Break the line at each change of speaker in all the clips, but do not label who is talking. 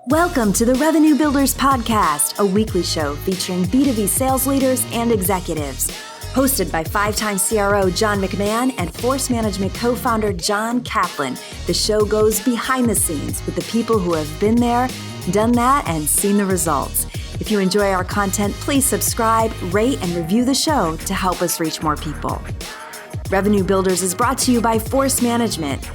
Welcome to the Revenue Builders Podcast, a weekly show featuring B2B sales leaders and executives. Hosted by five-time CRO John McMahon and Force Management co-founder John Kaplan, the show goes behind the scenes with the people who have been there, done that, and seen the results. If you enjoy our content, please subscribe, rate, and review the show to help us reach more people. Revenue Builders is brought to you by Force Management.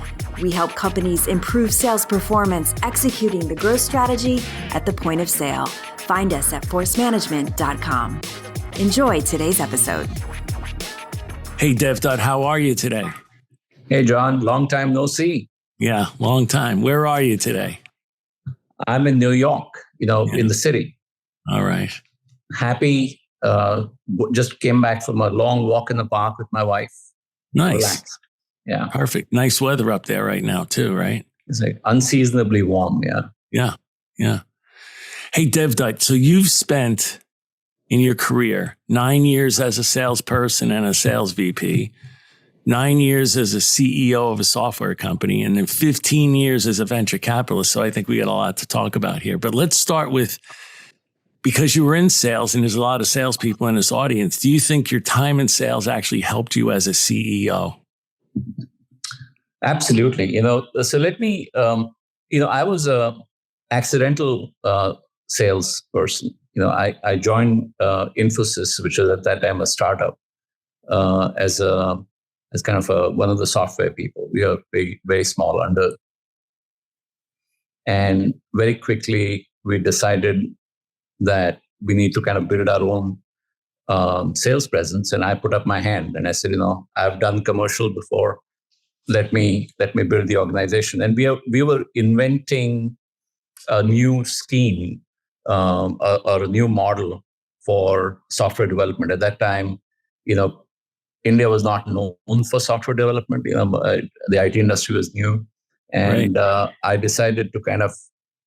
We help companies improve sales performance, executing the growth strategy at the point of sale. Find us at forcemanagement.com. Enjoy today's episode.
Hey, Devdutt, how are you today?
Hey, John, long time no see.
Yeah, long time. Where are you today?
I'm in New York, in the city.
All right.
Happy. Just came back from a long walk in the park with my wife.
Nice.
Relaxed. Yeah.
Perfect. Nice weather up there right now too, right?
It's like unseasonably warm. Yeah.
Yeah. Hey, Devdutt, so you've spent in your career 9 years as a salesperson and a sales VP, 9 years as a CEO of a software company, and then 15 years as a venture capitalist. So I think we got a lot to talk about here. But let's start with, because you were in sales and there's a lot of salespeople in this audience, do you think your time in sales actually helped you as a CEO?
Absolutely. So let me, I was a accidental salesperson. I joined Infosys, which was at that time a startup, as kind of one of the software people. We are very, very small and very quickly we decided that we need to kind of build our own sales presence. And I put up my hand and I said, I've done commercial before. Let me build the organization. And we were inventing a new scheme or a new model for software development. At that time, India was not known for software development. The IT industry was new. And right. I decided to kind of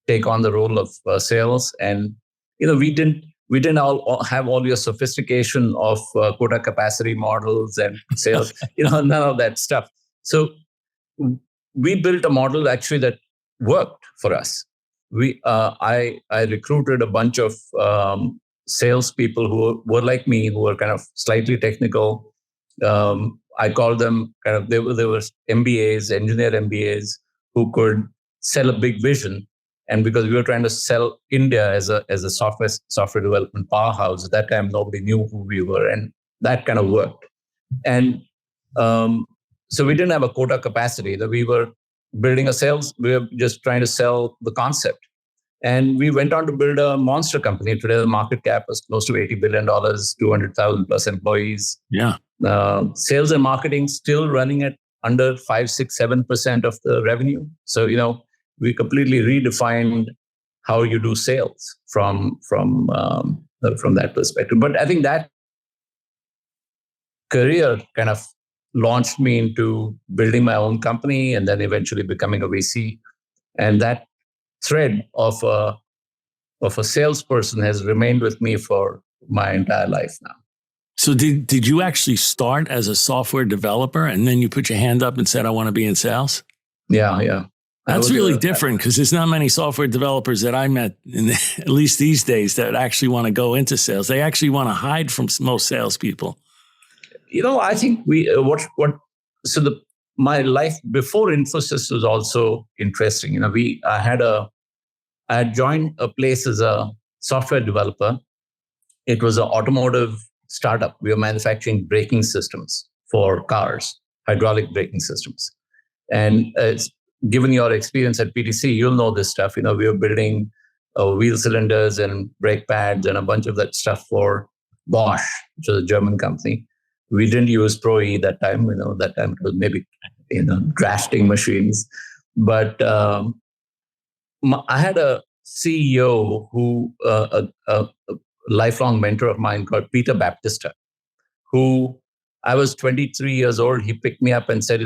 take on the role of sales. And, we didn't all have all your sophistication of quota capacity models and sales, none of that stuff. So we built a model actually that worked for us. I recruited a bunch of salespeople who were like me, who were kind of slightly technical. I called them they were MBAs, engineer MBAs, who could sell a big vision. And because we were trying to sell India as a software development powerhouse, at that time nobody knew who we were, and that kind of worked. And so we didn't have a quota capacity. That we were building we were just trying to sell the concept. And we went on to build a monster company. Today, the market cap is close to $80 billion, 200,000 plus employees.
Yeah.
Sales and marketing still running at under 5, 6, 7% of the revenue. So, we completely redefined how you do sales from that perspective. But I think that career kind of launched me into building my own company and then eventually becoming a VC. And that thread of a salesperson has remained with me for my entire life now.
So did you actually start as a software developer and then you put your hand up and said, I want to be in sales?
Yeah.
That's really different because there's not many software developers that I met, at least these days, that actually want to go into sales. They actually want to hide from most salespeople.
I think my life before Infosys was also interesting. I had joined a place as a software developer. It was an automotive startup. We were manufacturing braking systems for cars, hydraulic braking systems. And given your experience at PTC, you'll know this stuff. We were building wheel cylinders and brake pads and a bunch of that stuff for Bosch, which was a German company. We didn't use Pro E that time. That time it was maybe drafting machines. But I had a CEO who a lifelong mentor of mine called Peter Baptista, who I was 23 years old. He picked me up and said,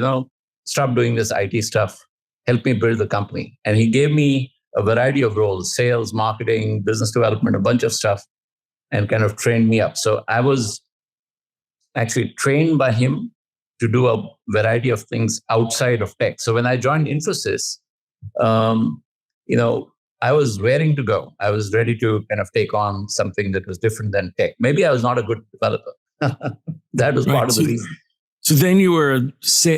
stop doing this IT stuff. Help me build the company. And he gave me a variety of roles, sales, marketing, business development, a bunch of stuff, and kind of trained me up. So I was actually trained by him to do a variety of things outside of tech. So when I joined Infosys, I was raring to go. I was ready to kind of take on something that was different than tech. Maybe I was not a good developer. That was part of the reason.
So then you were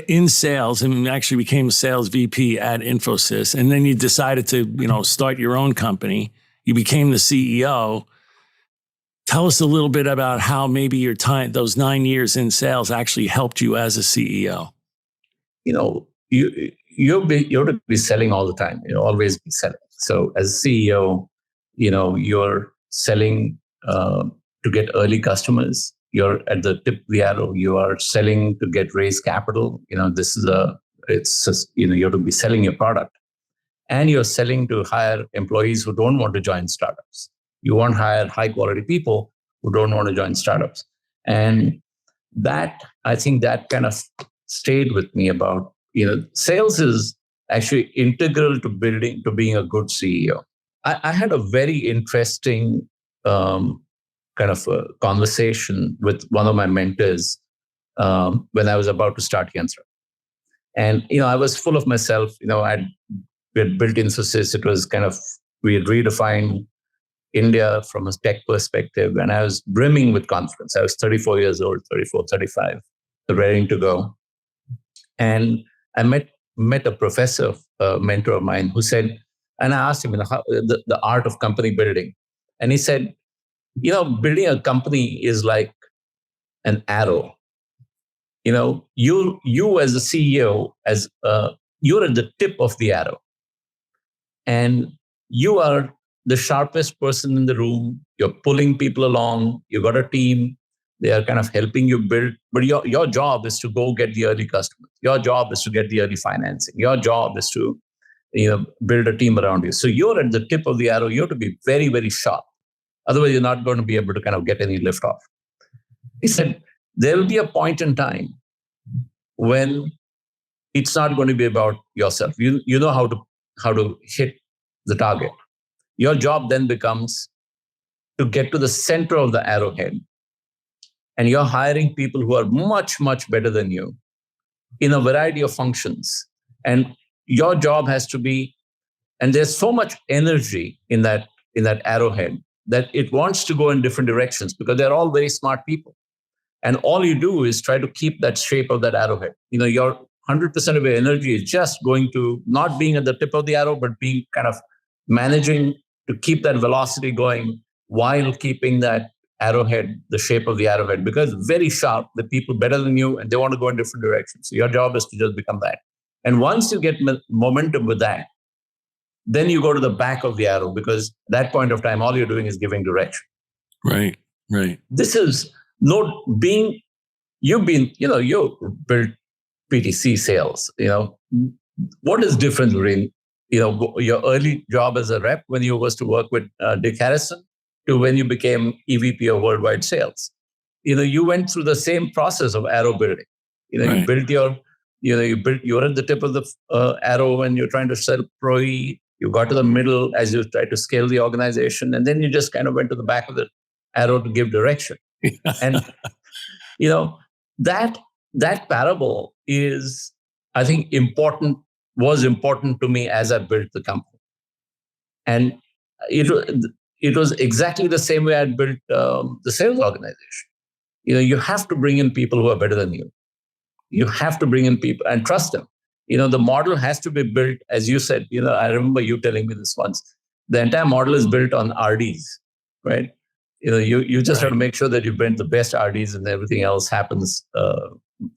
in sales and actually became a sales VP at Infosys. And then you decided to, start your own company. You became the CEO. Tell us a little bit about how maybe your time, those 9 years in sales actually helped you as a CEO.
You're to be selling all the time. Always be selling. So as a CEO, you're selling to get early customers. You're at the tip of the arrow. You are selling to get raised capital. You have to be selling your product, and you're selling to hire employees who don't want to join startups. You want to hire high quality people who don't want to join startups. And I think that kind of stayed with me about, sales is actually integral to being a good CEO. I had a very interesting kind of a conversation with one of my mentors when I was about to start Yantra. And, I was full of myself. We had built Infosys. It was kind of, we had redefined India from a tech perspective. And I was brimming with confidence. I was 34 years old, 34, 35, ready to go. And I met a professor, a mentor of mine, who said, and I asked him, the art of company building. And he said, building a company is like an arrow. You as a CEO, you're at the tip of the arrow, and you are the sharpest person in the room. You're pulling people along. You got a team. They are kind of helping you build. But your job is to go get the early customers. Your job is to get the early financing. Your job is to build a team around you. So you're at the tip of the arrow. You have to be very, very sharp. Otherwise, you're not going to be able to kind of get any lift off. He said, there will be a point in time when it's not going to be about yourself. You know how to hit the target. Your job then becomes to get to the center of the arrowhead. And you're hiring people who are much, much better than you in a variety of functions. And your job has to be, and there's so much energy in that arrowhead that it wants to go in different directions because they're all very smart people. And all you do is try to keep that shape of that arrowhead. Your 100% of your energy is just going to not being at the tip of the arrow, but being kind of managing to keep that velocity going while keeping that arrowhead, the shape of the arrowhead, because very sharp, the people better than you, and they want to go in different directions. So your job is to just become that. And once you get momentum with that, then you go to the back of the arrow, because at that point of time, all you're doing is giving direction.
Right.
This is you built PTC sales. What is different, Lorraine? Your early job as a rep when you was to work with Dick Harrison to when you became EVP of worldwide sales. You went through the same process of arrow building.
Right.
You're at the tip of the arrow when you're trying to sell Pro-E. You got to the middle as you tried to scale the organization, and then you just kind of went to the back of the arrow to give direction. And that parable is, I think, was important to me as I built the company. And it was exactly the same way I built the sales organization. You have to bring in people who are better than you. You have to bring in people and trust them. The model has to be built, as you said. I remember you telling me this once. The entire model is built on RDs, right? You just have to make sure that you build the best RDs, and everything else happens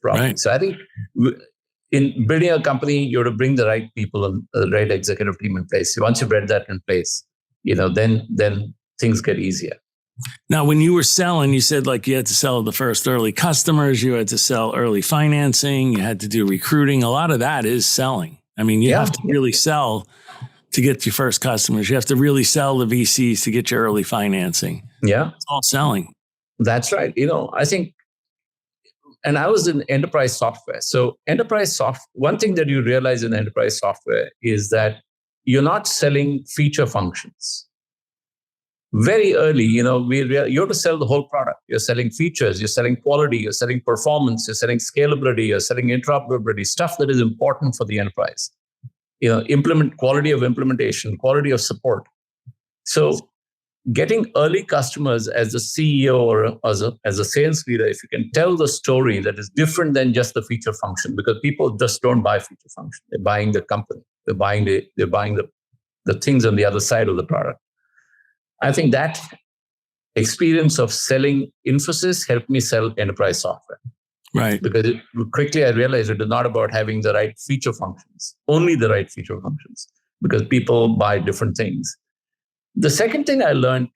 properly. Right. So I think in building a company, you have to bring the right people and the right executive team in place. Once you bring that in place, then things get easier.
Now, when you were selling, you said you had to sell the first early customers, you had to sell early financing, you had to do recruiting. A lot of that is selling. I mean, you have to really sell to get your first customers. You have to really sell the VCs to get your early financing.
Yeah.
It's all selling.
That's right. I think, and I was in enterprise software. So one thing that you realize in enterprise software is that you're not selling feature functions. Very early, you have to sell the whole product. You're selling features, you're selling quality, you're selling performance, you're selling scalability, you're selling interoperability, stuff that is important for the enterprise. quality of implementation, quality of support. So getting early customers as a CEO or as a sales leader, if you can tell the story that is different than just the feature function, because people just don't buy feature function. They're buying the company. They're buying the things on the other side of the product. I think that experience of selling Infosys helped me sell enterprise software.
Right.
Because quickly I realized it is not about having the right feature functions, only the right feature functions, because people buy different things. The second thing I learned,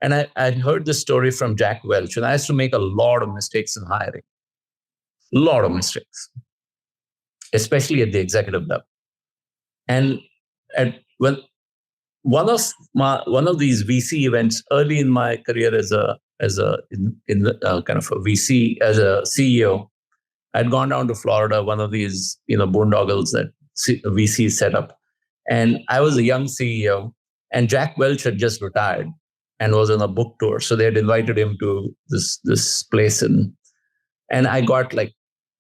and I heard this story from Jack Welch, and I used to make a lot of mistakes in hiring. A lot of mistakes, especially at the executive level. And when one of these VC events early in my career as a kind of a VC, as a CEO, I'd gone down to Florida, one of these boondoggles that VC set up, and I was a young CEO. And Jack Welch had just retired and was on a book tour. So they had invited him to this place. And I got like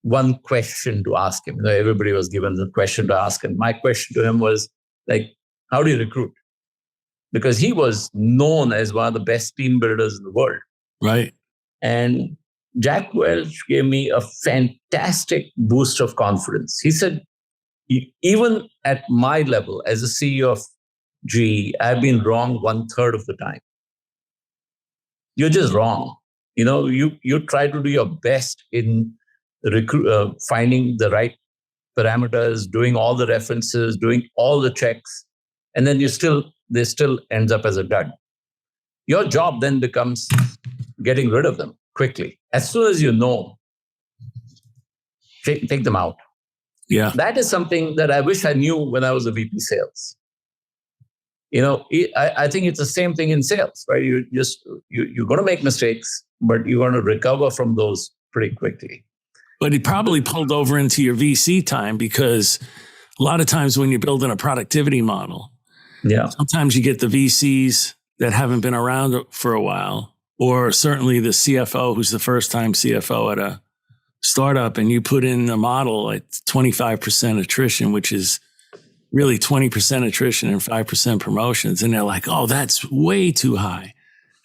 one question to ask him. Everybody was given the question to ask. And my question to him was like, how do you recruit? Because he was known as one of the best team builders in the world.
Right.
And Jack Welch gave me a fantastic boost of confidence. He said, even at my level as a CEO of GE, I've been wrong 1/3 of the time. You're just wrong. You try to do your best in finding the right parameters, doing all the references, doing all the checks, and then they still ends up as a dud. Your job then becomes getting rid of them quickly. As soon as you know, take them out.
Yeah.
That is something that I wish I knew when I was a VP sales. I think it's the same thing in sales, right? You're going to make mistakes, but you're going to recover from those pretty quickly.
But it probably pulled over into your VC time, because a lot of times when you're building a productivity model, sometimes you get the VCs that haven't been around for a while, or certainly the CFO who's the first time CFO at a startup, and you put in the model at 25% attrition, which is really 20% attrition and 5% promotions. And they're like, oh, that's way too high.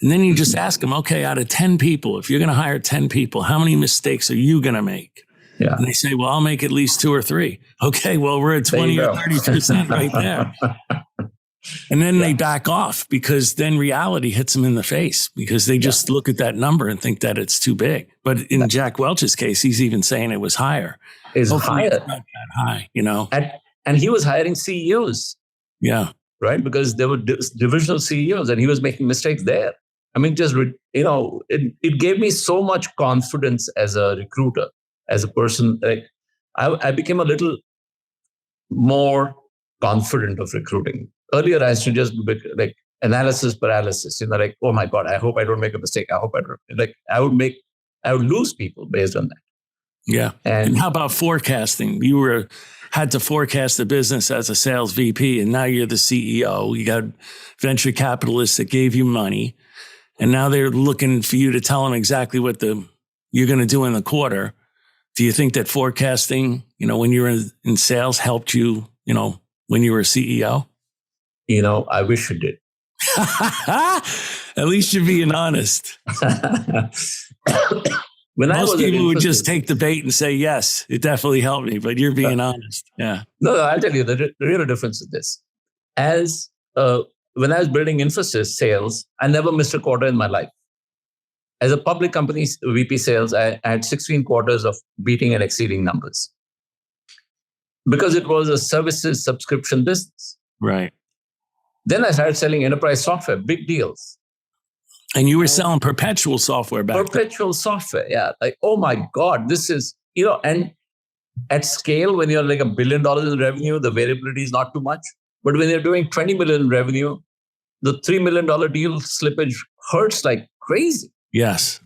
And then you just ask them, okay, out of 10 people, if you're going to hire 10 people, how many mistakes are you going to make?
Yeah.
And they say, well, I'll make at least 2 or 3. Okay, well, we're at 20 or 30% right there. And then they back off, because then reality hits them in the face, because they just look at that number and think that it's too big. But in Jack Welch's case, he's even saying it was higher.
It's higher.
It's not that high,
And he was hiring CEOs.
Yeah.
Right? Because there were divisional CEOs, and he was making mistakes there. I mean, it gave me so much confidence as a recruiter, as a person. Like, I became a little more confident of recruiting. Earlier, I used to just be like analysis paralysis. Like, oh my God, I hope I don't make a mistake. I hope I don't. Like, I would lose people based on that.
Yeah. And how about forecasting? You had to forecast the business as a sales VP, and now you're the CEO. You got venture capitalists that gave you money, and now they're looking for you to tell them exactly what you're going to do in the quarter. Do you think that forecasting, when you were in sales, helped you, when you were a CEO?
I wish it did.
At least you're being honest. Most people would just take the bait and say, yes, it definitely helped me, but you're being honest. Yeah.
No, I'll tell you the real difference is this. When I was building Infosys sales, I never missed a quarter in my life. As a public company VP sales, I had 16 quarters of beating and exceeding numbers, because it was a services subscription business.
Right.
Then I started selling enterprise software, big deals.
And you were selling perpetual software back then.
Perpetual software, yeah. Like, oh my God, this is, and at scale, when you're like $1 billion in revenue, the variability is not too much. But when you're doing 20 million in revenue, the $3 million deal slippage hurts like crazy.
Yes.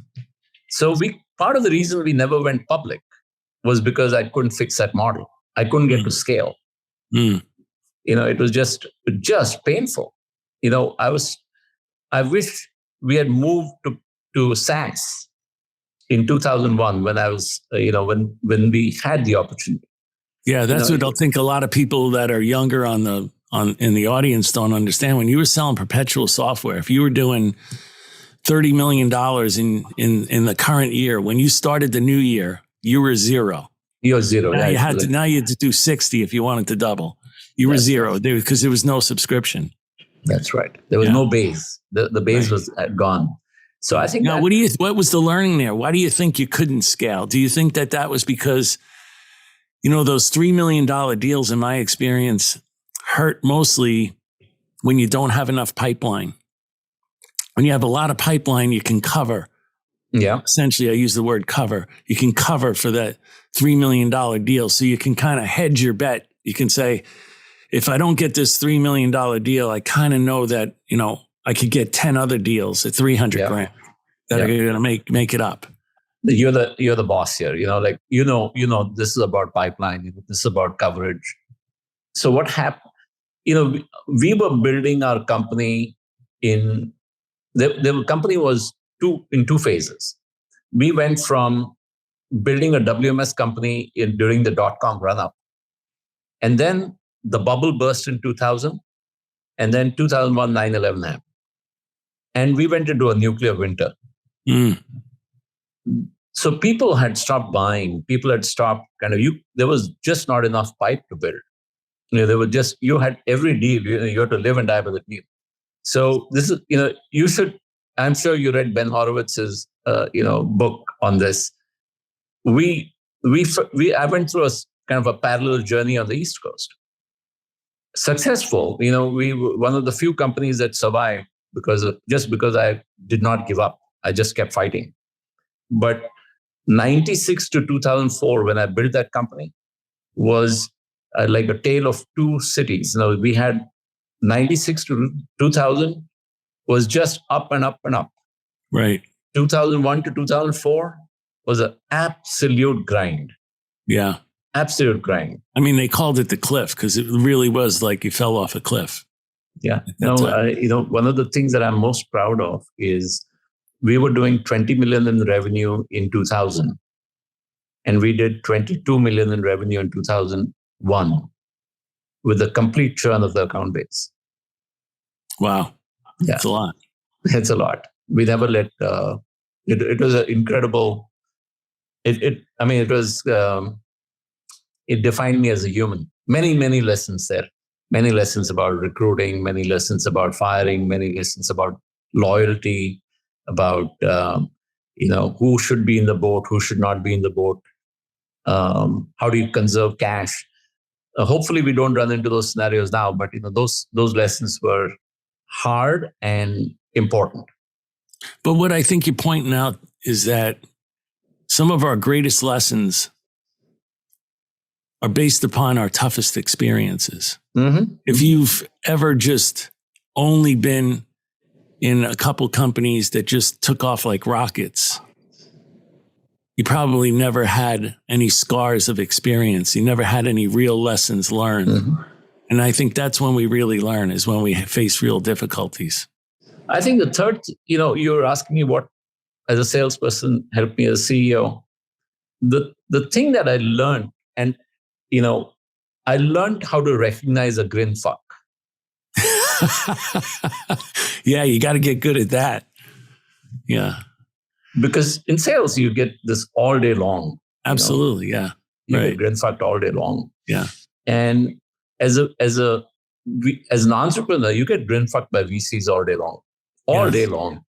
So part of the reason we never went public was because I couldn't fix that model. I couldn't get to scale. It was just painful. I wish we had moved to SaaS in 2001 when I was, when we had the opportunity.
Yeah, that's what I think a lot of people that are younger in the audience don't understand. When you were selling perpetual software, if you were doing $30 million in the current year, when you started the new year, you were zero.
You're zero.
Now
yeah,
you had to do 60 if you wanted to double. You were zero because there was no subscription.
That's right. There was no base. The base was gone. So I think
now, what was the learning there? Why do you think you couldn't scale? Do you think that was because, those $3 million deals, in my experience, hurt mostly when you don't have enough pipeline? When you have a lot of pipeline, you can cover.
Yeah.
Essentially, I use the word cover. You can cover for that $3 million deal. So you can kind of hedge your bet. You can say, if I don't get this $3 million deal, I kind of know that, I could get 10 other deals at $300,000 that are going to make it up.
You're the boss here, this is about pipeline. This is about coverage. So what happened, we were building our company the company was in two phases. We went from building a WMS company during the .com run-up. And then the bubble burst in 2000. And then 2001, 9/11 happened. And we went into a nuclear winter.
Mm.
So people had stopped buying. People had stopped there was just not enough pipe to build. You had every deal. You had to live and die by the deal. So this is, you should, I'm sure you read Ben Horowitz's, book on this. I went through a parallel journey on the East Coast. Successful, we were one of the few companies that survived because I did not give up. I just kept fighting. But 96 to 2004, when I built that company, was like a tale of two cities. We had 96 to 2000 was just up and up and up.
Right.
2001 to 2004 was an absolute grind.
Yeah.
Absolute grind.
I mean, they called it the cliff because it really was like you fell off a cliff.
Yeah. One of the things that I'm most proud of is we were doing 20 million in revenue in 2000. And we did 22 million in revenue in 2001 with a complete churn of the account base.
Wow.
Yeah.
That's a lot.
It's a lot. We never let, it was an incredible, it defined me as a human. Many, many lessons there. Many lessons about recruiting, many lessons about firing, many lessons about loyalty, about, who should be in the boat, who should not be in the boat. How do you conserve cash? Hopefully we don't run into those scenarios now, but those lessons were hard and important.
But what I think you're pointing out is that some of our greatest lessons are based upon our toughest experiences.
Mm-hmm.
If you've ever just only been in a couple companies that just took off like rockets, you probably never had any scars of experience. You never had any real lessons learned. Mm-hmm. And I think that's when we really learn, is when we face real difficulties.
I think the third, you're asking me what, as a salesperson, helped me as a CEO. The thing that I learned, and, I learned how to recognize a grin fuck.
Yeah, you got to get good at that. Yeah.
Because in sales, you get this all day long.
Absolutely, yeah.
You get grin fucked all day long.
Yeah.
And as an entrepreneur, you get grin fucked by VCs all day long. All day long.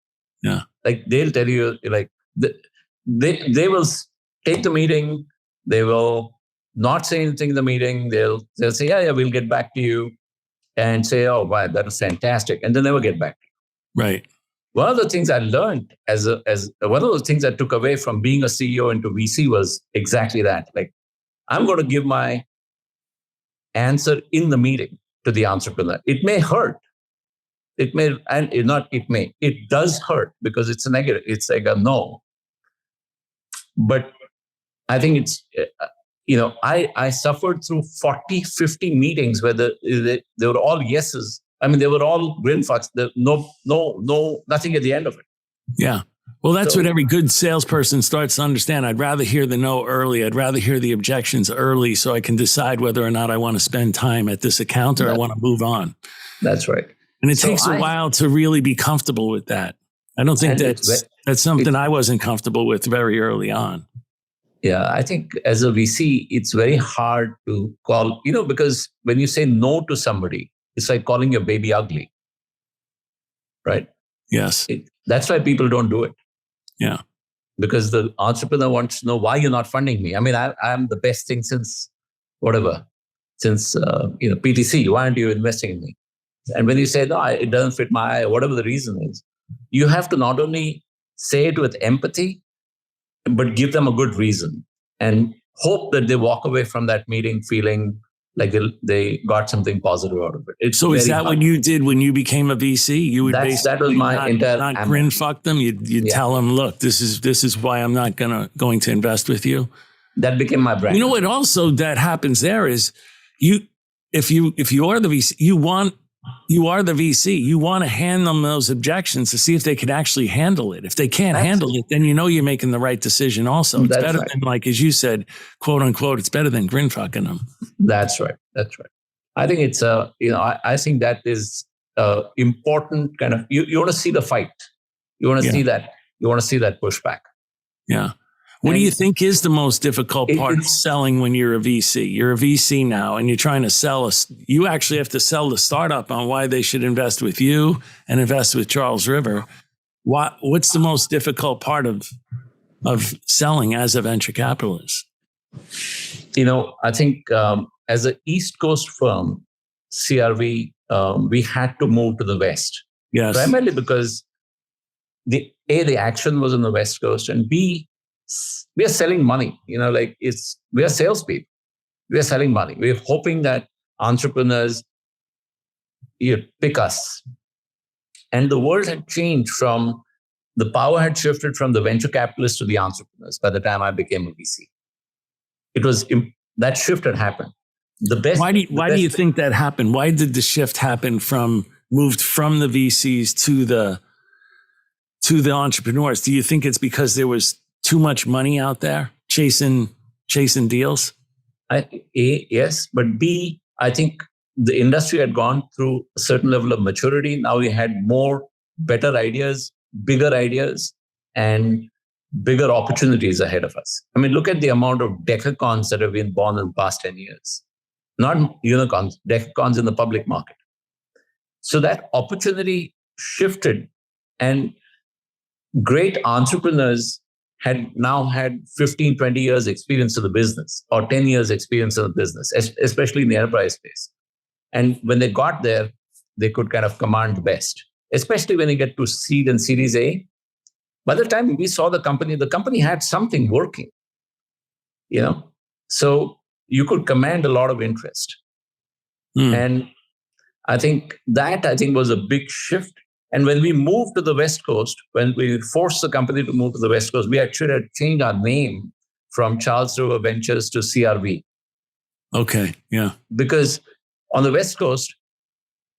Yeah.
Like they'll tell you, like they will take the meeting, they will not say anything in the meeting, they'll say, yeah, we'll get back to you, and say, oh, wow, that was fantastic, and they'll never get back to you.
Right.
One of the things I learned as one of the things I took away from being a CEO into VC was exactly that. Like, I'm going to give my answer in the meeting to the entrepreneur. It may hurt. It may, and not it may. It does hurt because it's a negative. It's like a no. But I think it's, I suffered through 40, 50 meetings where they were all yeses. I mean, they were all grin fucks. No, nothing at the end of it.
Yeah. Well, that's what every good salesperson starts to understand. I'd rather hear the no early. I'd rather hear the objections early so I can decide whether or not I want to spend time at this account or I want to move on.
That's right.
And it takes a while to really be comfortable with that. I don't think that's something I wasn't comfortable with very early on.
Yeah, I think as a VC, it's very hard to call, because when you say no to somebody, it's like calling your baby ugly, right?
Yes.
That's why people don't do it.
Yeah.
Because the entrepreneur wants to know why you're not funding me. I mean, I'm the best thing since PTC. Why aren't you investing in me? And when you say, no, it doesn't fit my eye, whatever the reason is, you have to not only say it with empathy, but give them a good reason and hope that they walk away from that meeting feeling like they got something positive out of it.
So is that what you did when you became a VC? You would
that was my entire
not grin fuck them. You'd tell them, look, this is why I'm not going to invest with you.
That became my brand.
You know what? Also, that happens there is if you are the VC, you are the VC. You want to hand them those objections to see if they can actually handle it. If they can't handle it, then you're making the right decision also. It's better than, like, as you said, quote unquote, it's better than grin fucking them.
That's right. I think it's I think that is important kind of, you want to see the fight. You want to see that. You want to see that pushback.
Yeah. What do you think is the most difficult part of selling when you're a VC? You're a VC now and you're trying to sell you actually have to sell the startup on why they should invest with you and invest with Charles River. What's the most difficult part of selling as a venture capitalist?
I think as an East Coast firm, CRV, we had to move to the West.
Yes.
Primarily because the action was on the West Coast, and B, we are selling money. We are salespeople. We are selling money. We're hoping that entrepreneurs pick us. And the world had changed the power had shifted from the venture capitalists to the entrepreneurs by the time I became a VC. That shift had happened. Why do you think that happened?
Why did the shift happen moved from the VCs to the entrepreneurs? Do you think it's because there was too much money out there chasing deals?
Yes, but B, I think the industry had gone through a certain level of maturity. Now we had better ideas, bigger ideas, and bigger opportunities ahead of us. I mean, look at the amount of decacorns that have been born in the past 10 years. Not unicorns, decacorns in the public market. So that opportunity shifted, and great entrepreneurs had now had 15, 20 years experience of the business or 10 years experience of the business, especially in the enterprise space. And when they got there, they could kind of command the best, especially when you get to seed and Series A. By the time we saw the company had something working, so you could command a lot of interest. And I think was a big shift. And when we moved to the West Coast, when we forced the company to move to the West Coast, we actually had changed our name from Charles River Ventures to CRV.
Okay, yeah.
Because on the West Coast,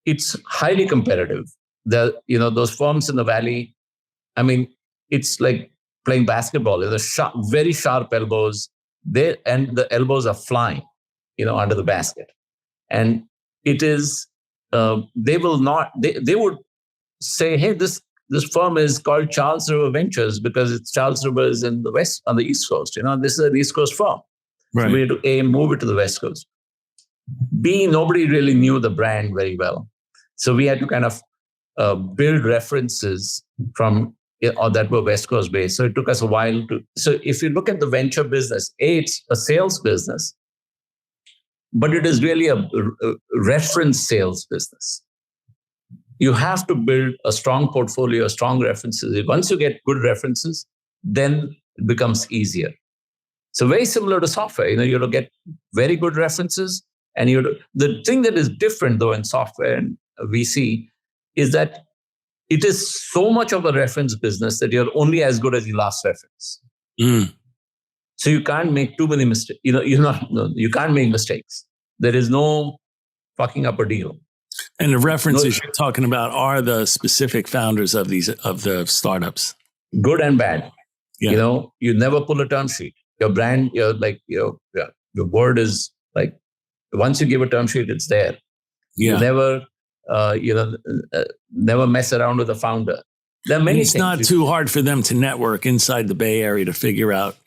it's highly competitive. Those firms in the Valley, I mean, it's like playing basketball. There's very sharp elbows. And the elbows are flying, under the basket. And it is, they would say, hey, this firm is called Charles River Ventures because it's Charles River is in the West, on the East Coast. This is an East Coast firm. Right. So we had to A, move it to the West Coast. B, nobody really knew the brand very well. So we had to kind of build references that were West Coast based. So it took us a while so if you look at the venture business, it's a sales business, but it is really a reference sales business. You have to build a strong portfolio, strong references. Once you get good references, then it becomes easier. So very similar to software, you have to get very good references. And the thing that is different though in software and VC is that it is so much of a reference business that you're only as good as your last reference. So you can't make too many mistakes. You can't make mistakes. There is no fucking up a deal.
And the references you're talking about are the specific founders of the startups.
good and bad.
Yeah.
You know, you never pull a term sheet. Your brand, your word is like, once you give a term sheet, it's there.
Yeah.
You never, never mess around with the founder. There are many
things. It's not too hard for them to network inside the Bay Area to figure out,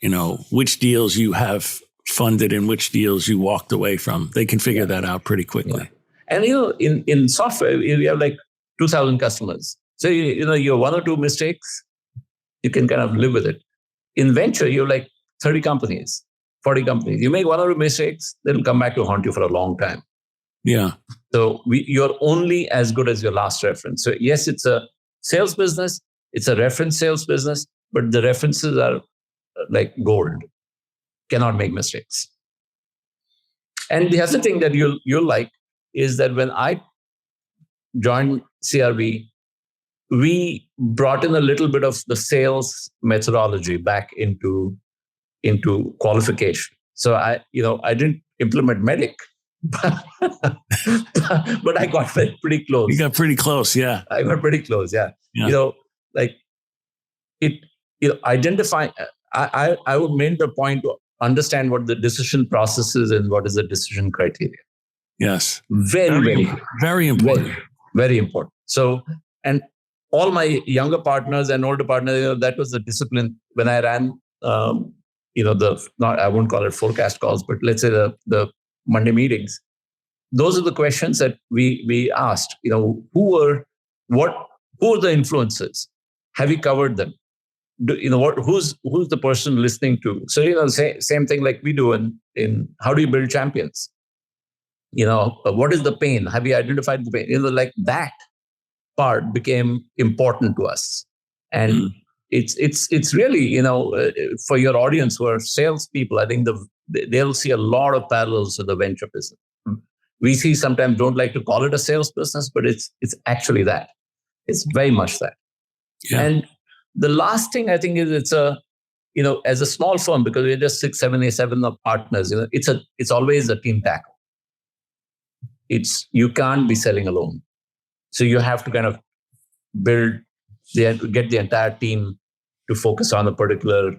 which deals you have funded and which deals you walked away from. They can figure that out pretty quickly.
Yeah. And, in software, you have like 2,000 customers. So, you're one or two mistakes, you can kind of live with it. In venture, you're like 30 companies, 40 companies. You make one or two mistakes, they'll come back to haunt you for a long time.
Yeah.
So you're only as good as your last reference. So yes, it's a sales business. It's a reference sales business, but the references are like gold. Cannot make mistakes. And the other thing that you'll like is that when I joined CRV, we brought in a little bit of the sales methodology back into qualification. So I didn't implement Medic, but I got pretty close.
You got pretty close, yeah.
I got pretty close, yeah. Identify. I would make the point to understand what the decision process is and what is the decision criteria.
Yes,
very
important.
Very important. So, and all my younger partners and older partners, that was the discipline when I ran. I won't call it forecast calls, but let's say the Monday meetings. Those are the questions that we asked. Who are the influencers? Have you covered them? Who's the person listening to? So same thing like we do in how do you build champions? What is the pain? Have you identified the pain? Like that part became important to us, and it's really for your audience who are salespeople, I think they'll see a lot of parallels to the venture business. VC sometimes don't like to call it a sales business, but it's actually that. It's very much that. Yeah. And the last thing I think is it's as a small firm, because we're just 6, 7, 7 of partners, it's always a team tackle. You can't be selling alone. So you have to kind of get the entire team to focus on a particular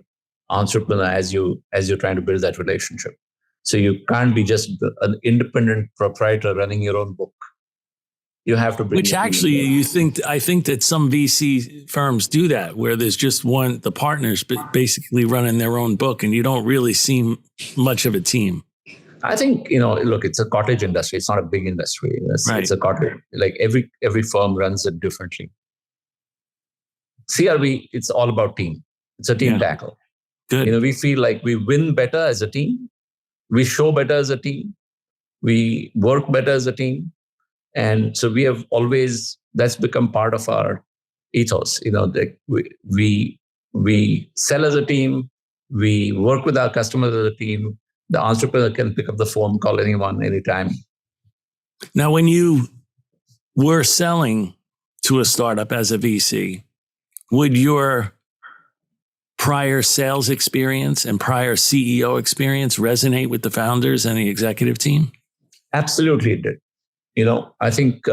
entrepreneur as you're trying to build that relationship. So you can't be just an independent proprietor running your own book. You have to bring. Which
actually, I think that some VC firms do that, where there's just the partners basically running their own book, and you don't really see much of a team.
I think, look, it's a cottage industry. It's not a big industry. It's a cottage. Like every firm runs it differently. CRV, it's all about team. It's a team tackle.
Good.
We feel like we win better as a team. We show better as a team. We work better as a team. And so we have always, that's become part of our ethos. We sell as a team. We work with our customers as a team. The entrepreneur can pick up the phone, call anyone, anytime.
Now, when you were selling to a startup as a VC, would your prior sales experience and prior CEO experience resonate with the founders and the executive team?
Absolutely, it did. I think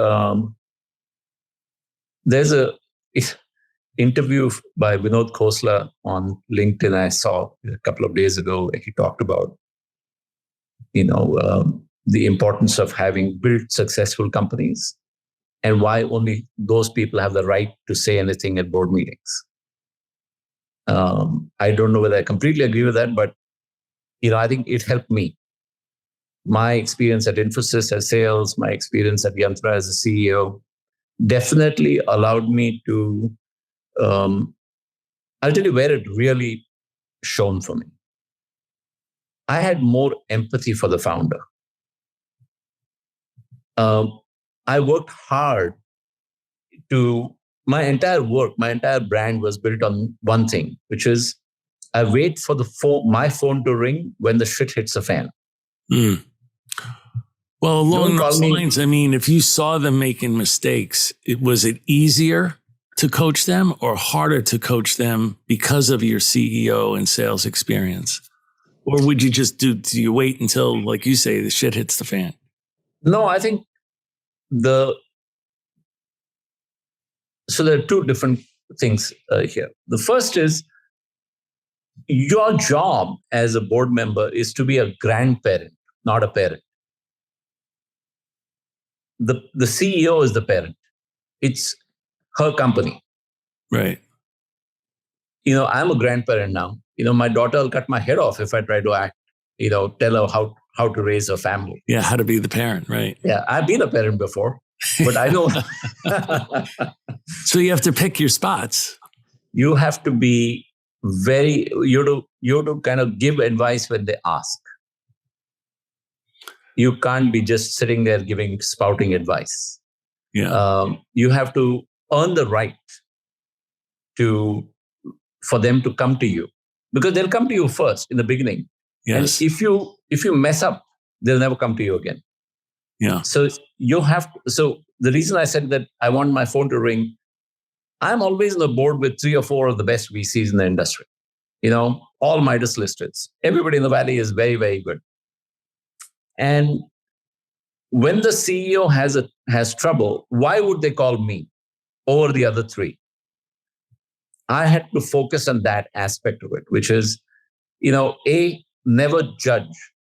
there's a interview by Vinod Khosla on LinkedIn I saw a couple of days ago. He talked about the importance of having built successful companies and why only those people have the right to say anything at board meetings. I don't know whether I completely agree with that, but I think it helped me. My experience at Infosys as sales, my experience at Yantra as a CEO, definitely allowed me to. I'll tell you where it really shone for me. I had more empathy for the founder. I worked hard my entire brand was built on one thing, which is I wait for my phone to ring when the shit hits the fan.
Mm. Well, along those lines, I mean, if you saw them making mistakes, was it easier to coach them or harder to coach them because of your CEO and sales experience? Or would you just do you wait until, like you say, the shit hits the fan?
No, I think so there are two different things here. The first is your job as a board member is to be a grandparent, not a parent. The CEO is the parent. It's her company.
Right.
I'm a grandparent now. My daughter will cut my head off if I try to act, tell her how to raise a family.
Yeah, how to be the parent, right?
Yeah, I've been a parent before, but I know.
So you have to pick your spots.
You have to be you have to kind of give advice when they ask. You can't be just sitting there spouting advice.
Yeah.
You have to earn the right for them to come to you, because they'll come to you first in the beginning.
Yes.
And if you mess up, they'll never come to you again.
Yeah.
So so the reason I said that I want my phone to ring, I'm always on the board with 3 or 4 of the best VCs in the industry. All Midas listed. Everybody in the Valley is very, very good. And when the CEO has trouble, why would they call me over the other 3? I had to focus on that aspect of it, which is, never judge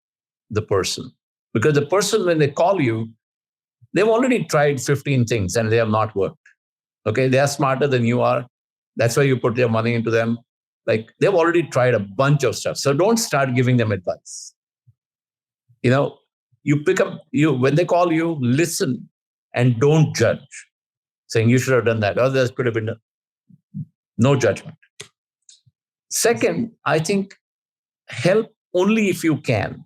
the person. Because the person, when they call you, they've already tried 15 things and they have not worked. Okay, they are smarter than you are. That's why you put your money into them. Like, they've already tried a bunch of stuff. So don't start giving them advice. You pick up, when they call you, listen and don't judge, saying you should have done that, or there could have been no judgment. Second, I think help only if you can.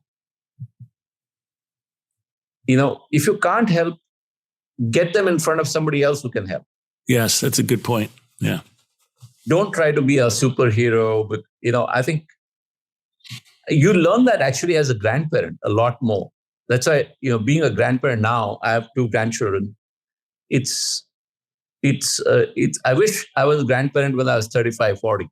If you can't help, get them in front of somebody else who can help.
Yes, that's a good point. Yeah.
Don't try to be a superhero, but I think you learn that actually as a grandparent a lot more. That's why, being a grandparent now, I have 2 grandchildren. It's I wish I was a grandparent when I was 35, 40.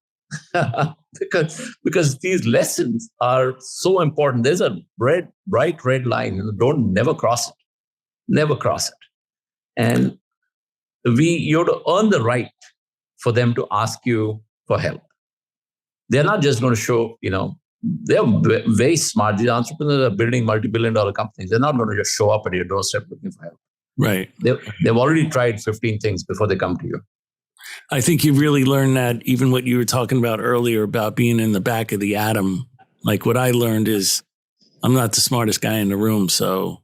because these lessons are so important. There's a bright red line. Never cross it. Never cross it. And you have to earn the right for them to ask you for help. They're not just going to show, they're very smart. These entrepreneurs are building multi-billion-dollar companies. They're not going to just show up at your doorstep looking for help.
Right.
They've already tried 15 things before they come to you.
I think you really learned that, even what you were talking about earlier about being in the back of the atom. Like, what I learned is I'm not the smartest guy in the room. So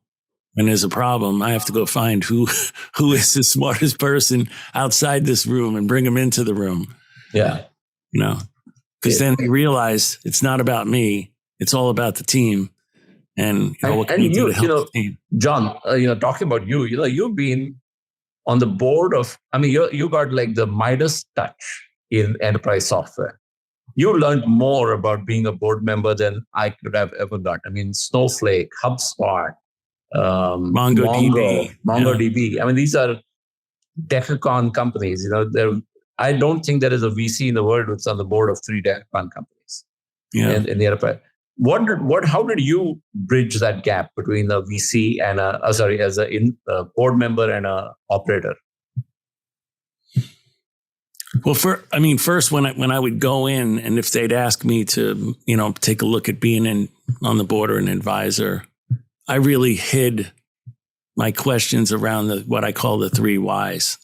when there's a problem, I have to go find who is the smartest person outside this room and bring them into the room.
Yeah.
Because then they realize it's not about me. It's all about the team. And what can you do to help the team?
John, talking about you've been on the board of, you got like the Midas touch in enterprise software. You learned more about being a board member than I could have ever got. Snowflake, HubSpot, MongoDB.
Yeah.
These are decacon companies. I don't think there is a VC in the world that's on the board of 3 decacon companies.
Yeah.
In the enterprise. How did you bridge that gap between a VC and as a board member and a operator?
Well, first when I would go in, and if they'd ask me to, take a look at being on the board or an advisor, I really hid my questions around what I call the 3 whys,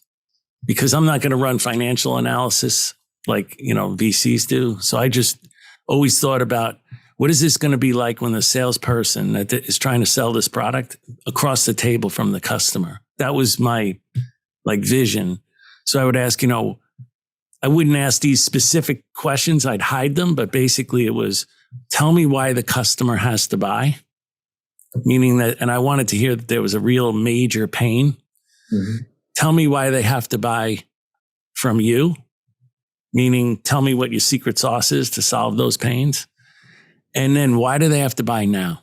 because I'm not going to run financial analysis like, VCs do. So I just always thought about, what is this going to be like when the salesperson that is trying to sell this product across the table from the customer? That was my vision. So I would ask, I wouldn't ask these specific questions. I'd hide them, but basically it was, tell me why the customer has to buy. Meaning that, and I wanted to hear that there was a real major pain. Mm-hmm. Tell me why they have to buy from you. Meaning, tell me what your secret sauce is to solve those pains. And then why do they have to buy now?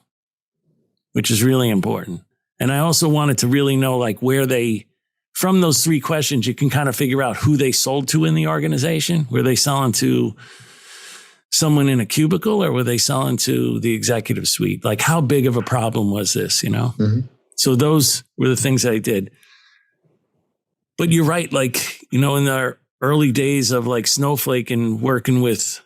Which is really important. And I also wanted to really know from those 3 questions, you can kind of figure out who they sold to in the organization. Were they selling to someone in a cubicle, or were they selling to the executive suite? Like, how big of a problem was this, Mm-hmm. So those were the things that I did. But you're right. In early days of like Snowflake and working with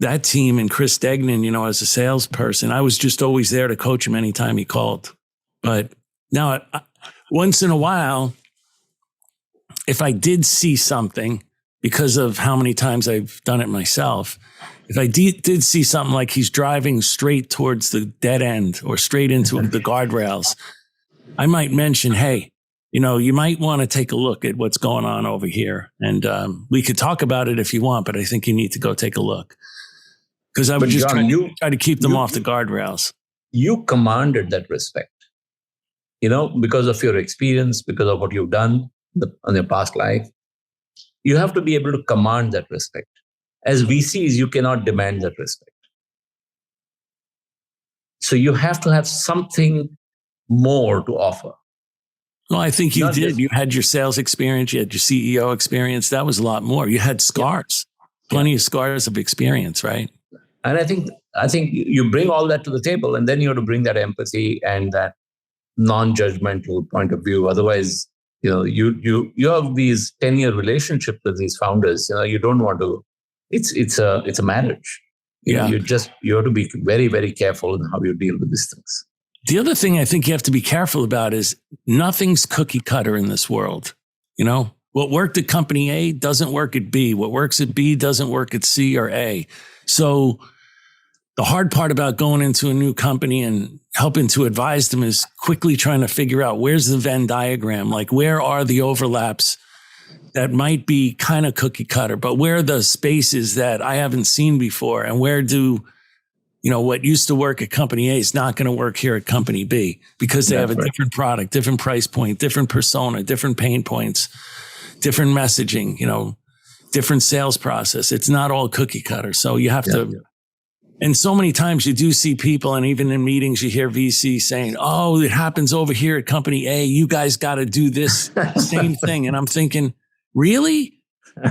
that team and Chris Degnan, as a salesperson, I was just always there to coach him anytime he called. But now, once in a while, if I did see something, because of how many times I've done it myself, if I did see something like he's driving straight towards the dead end or straight into the guardrails, I might mention, hey, you might want to take a look at what's going on over here. And we could talk about it if you want, but I think you need to go take a look. Because I would just try to keep them off the guardrails.
You commanded that respect, because of your experience, because of what you've done in your past life. You have to be able to command that respect. As VCs, you cannot demand that respect. So you have to have something more to offer.
Well, I think you did. You had your sales experience. You had your CEO experience. That was a lot more. You had scars, plenty of scars of experience, right?
And I think you bring all that to the table, and then you have to bring that empathy and that non-judgmental point of view. Otherwise, you have these 10-year relationships with these founders. You don't want to. It's a marriage. You have to be very, very careful in how you deal with these things.
The other thing I think you have to be careful about is nothing's cookie cutter in this world. What worked at company A doesn't work at B. What works at B doesn't work at C or A. So the hard part about going into a new company and helping to advise them is quickly trying to figure out where's the Venn diagram, like where are the overlaps that might be kind of cookie cutter, but where are the spaces that I haven't seen before, and where do, what used to work at company A is not going to work here at company B because they have a different product, different price point, different persona, different pain points, different messaging, different sales process. It's not all cookie cutter. So you have to, and so many times you do see people, and even in meetings, you hear VC saying, oh, it happens over here at company A. You guys got to do this same thing. And I'm thinking, really?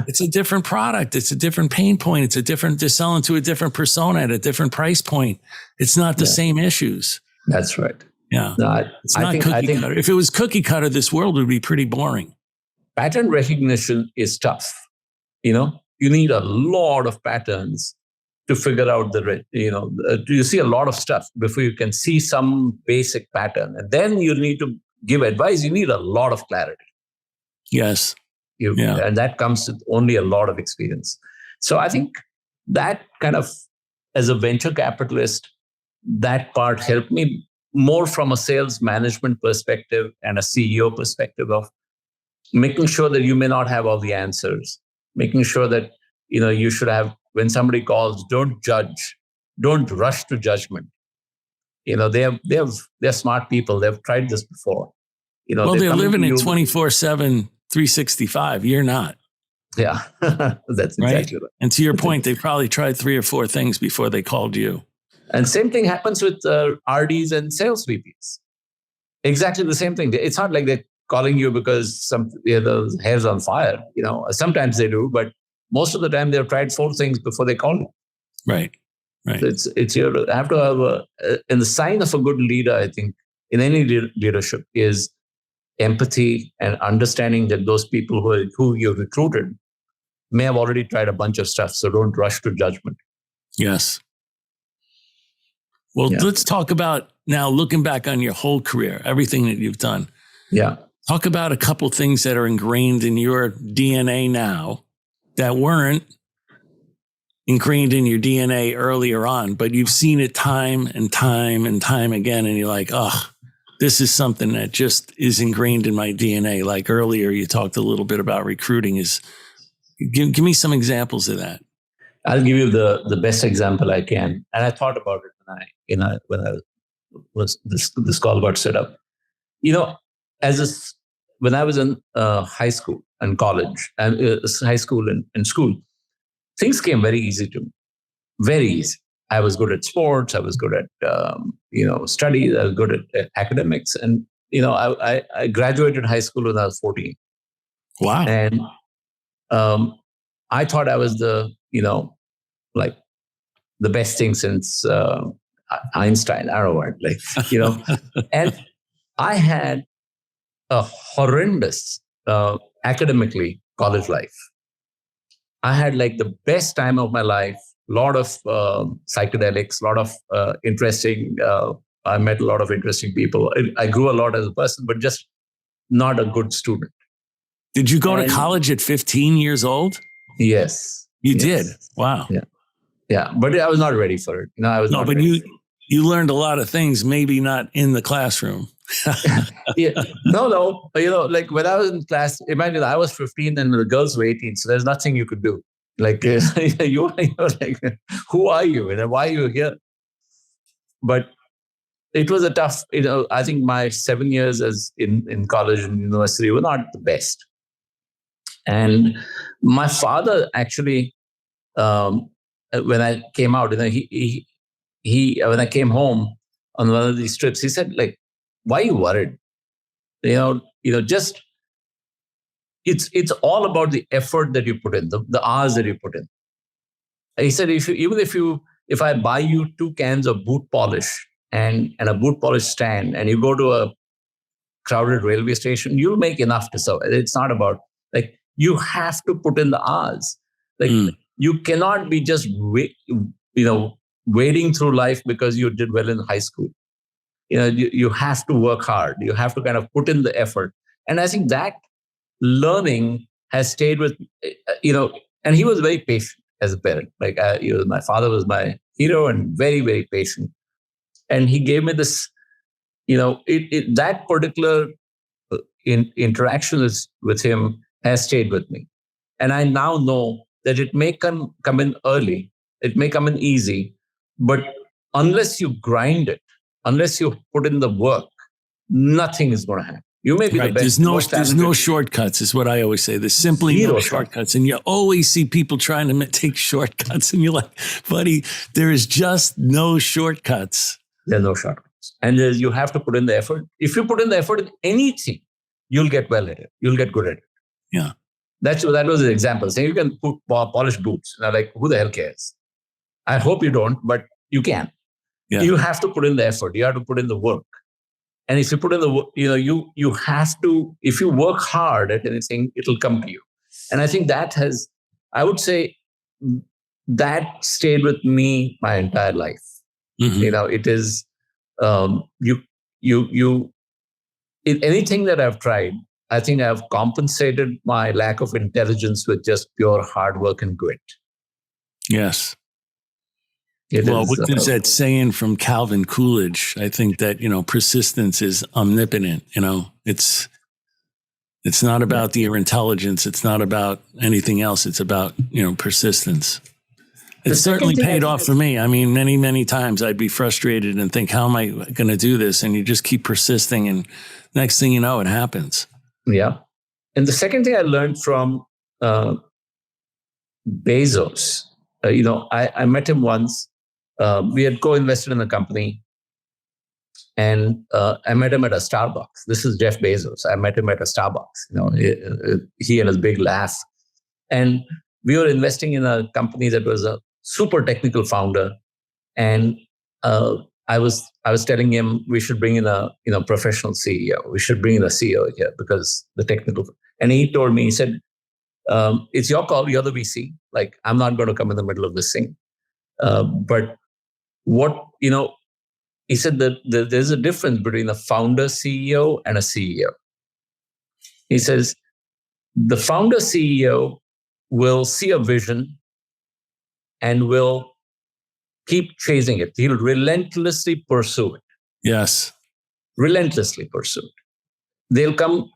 It's a different product. It's a different pain point. They're selling to a different persona at a different price point. It's not the same issues.
That's right.
Yeah.
No,
it's not cookie cutter. If it was cookie cutter, this world would be pretty boring.
Pattern recognition is tough. You need a lot of patterns to figure out you see a lot of stuff before you can see some basic pattern. And then you need to give advice. You need a lot of clarity.
Yes.
And that comes with only a lot of experience. So I think that kind of, as a venture capitalist, that part helped me more from a sales management perspective and a CEO perspective of making sure that you may not have all the answers, making sure that, you should have, when somebody calls, don't judge, don't rush to judgment. They're smart people. They've tried this before.
They're living in 24/7, 365. You're not.
Yeah, that's exactly right.
And to your point, they probably tried 3 or 4 things before they called you.
And same thing happens with RDs and sales VPs. Exactly the same thing. It's not like they're calling you because the hair's on fire. Sometimes they do, but most of the time they've tried 4 things before they call you.
Right.
So it's you have to have and the sign of a good leader, I think, in any leadership is empathy and understanding that those people who you recruited may have already tried a bunch of stuff. So don't rush to judgment.
Yes. Well, let's talk about now, looking back on your whole career, everything that you've done.
Yeah.
Talk about a couple things that are ingrained in your DNA now that weren't ingrained in your DNA earlier on, but you've seen it time and time and time again. And you're like, oh, this is something that just is ingrained in my DNA. Like earlier, you talked a little bit about recruiting. Give me some examples of that.
I'll give you the best example I can. And I thought about it when this call got set up. When I was in high school and college, and high school and school, things came very easy to me. Very easy. I was good at sports. I was good at studies. I was good at academics. And I graduated high school when I was 14.
Wow.
And I thought I was the best thing since Einstein. I don't know what, and I had a horrendous academically college life. I had like the best time of my life. A lot of psychedelics, a lot of interesting. I met a lot of interesting people. I grew a lot as a person, but just not a good student.
Did you go to college at 15 years old?
Yes.
You did? Wow.
Yeah. Yeah. But I was not ready for it. I was not
but
ready.
You learned a lot of things, maybe not in the classroom.
Yeah. No. Like when I was in class, imagine I was 15 and the girls were 18. So there's nothing you could do. Like you're like, who are you? And why are you here? But it was a tough, I think my 7 years as in college and university were not the best. And my father actually, when I came out, he when I came home on one of these trips, he said, like, why are you worried? Just it's all about the effort that you put in, the hours that you put in. He said, if I buy you 2 cans of boot polish and a boot polish stand, and you go to a crowded railway station, you'll make enough to survive. It's not about, like, you have to put in the hours. Like, you cannot be just wading through life because you did well in high school. You have to work hard. You have to kind of put in the effort. And I think that learning has stayed with, and he was very patient as a parent. Like, my father was my hero and very, very patient. And he gave me this, that particular interaction with him has stayed with me. And I now know that it may come in early, it may come in easy, but unless you grind it, unless you put in the work, nothing is going to happen. You may be the best.
There's no shortcuts, is what I always say. There's simply no shortcuts. And you always see people trying to take shortcuts. And you're like, buddy, there is just no shortcuts.
There are no shortcuts. And you have to put in the effort. If you put in the effort in anything, you'll get well at it. You'll get good at it.
Yeah.
That was the example. Saying you can polish boots. Like, who the hell cares? I hope you don't, but you can. Yeah. You have to put in the effort. You have to put in the work. And if you put in the work, you have to, if you work hard at anything, it'll come to you. And I think I would say that stayed with me my entire life. Mm-hmm. It is, in anything that I've tried, I think I've compensated my lack of intelligence with just pure hard work and grit.
Yes. There's that saying from Calvin Coolidge. I think that, persistence is omnipotent. It's not about your intelligence. It's not about anything else. It's about, persistence. It certainly paid off for me. I mean, many, many times I'd be frustrated and think, how am I going to do this? And you just keep persisting. And next thing you know, it happens.
Yeah. And the second thing I learned from Bezos, I met him once. We had co-invested in a company, and I met him at a Starbucks. This is Jeff Bezos. I met him at a Starbucks. He and his big laugh, and we were investing in a company that was a super technical founder. And I was telling him we should bring in a professional CEO. We should bring in a CEO here because the technical. And he told me, he said, "It's your call. You're the VC. Like, I'm not going to come in the middle of this thing." But what, he said that there's a difference between a founder CEO and a CEO. He says, the founder CEO will see a vision and will keep chasing it. He'll relentlessly pursue it.
Yes.
Relentlessly pursue it. They'll come,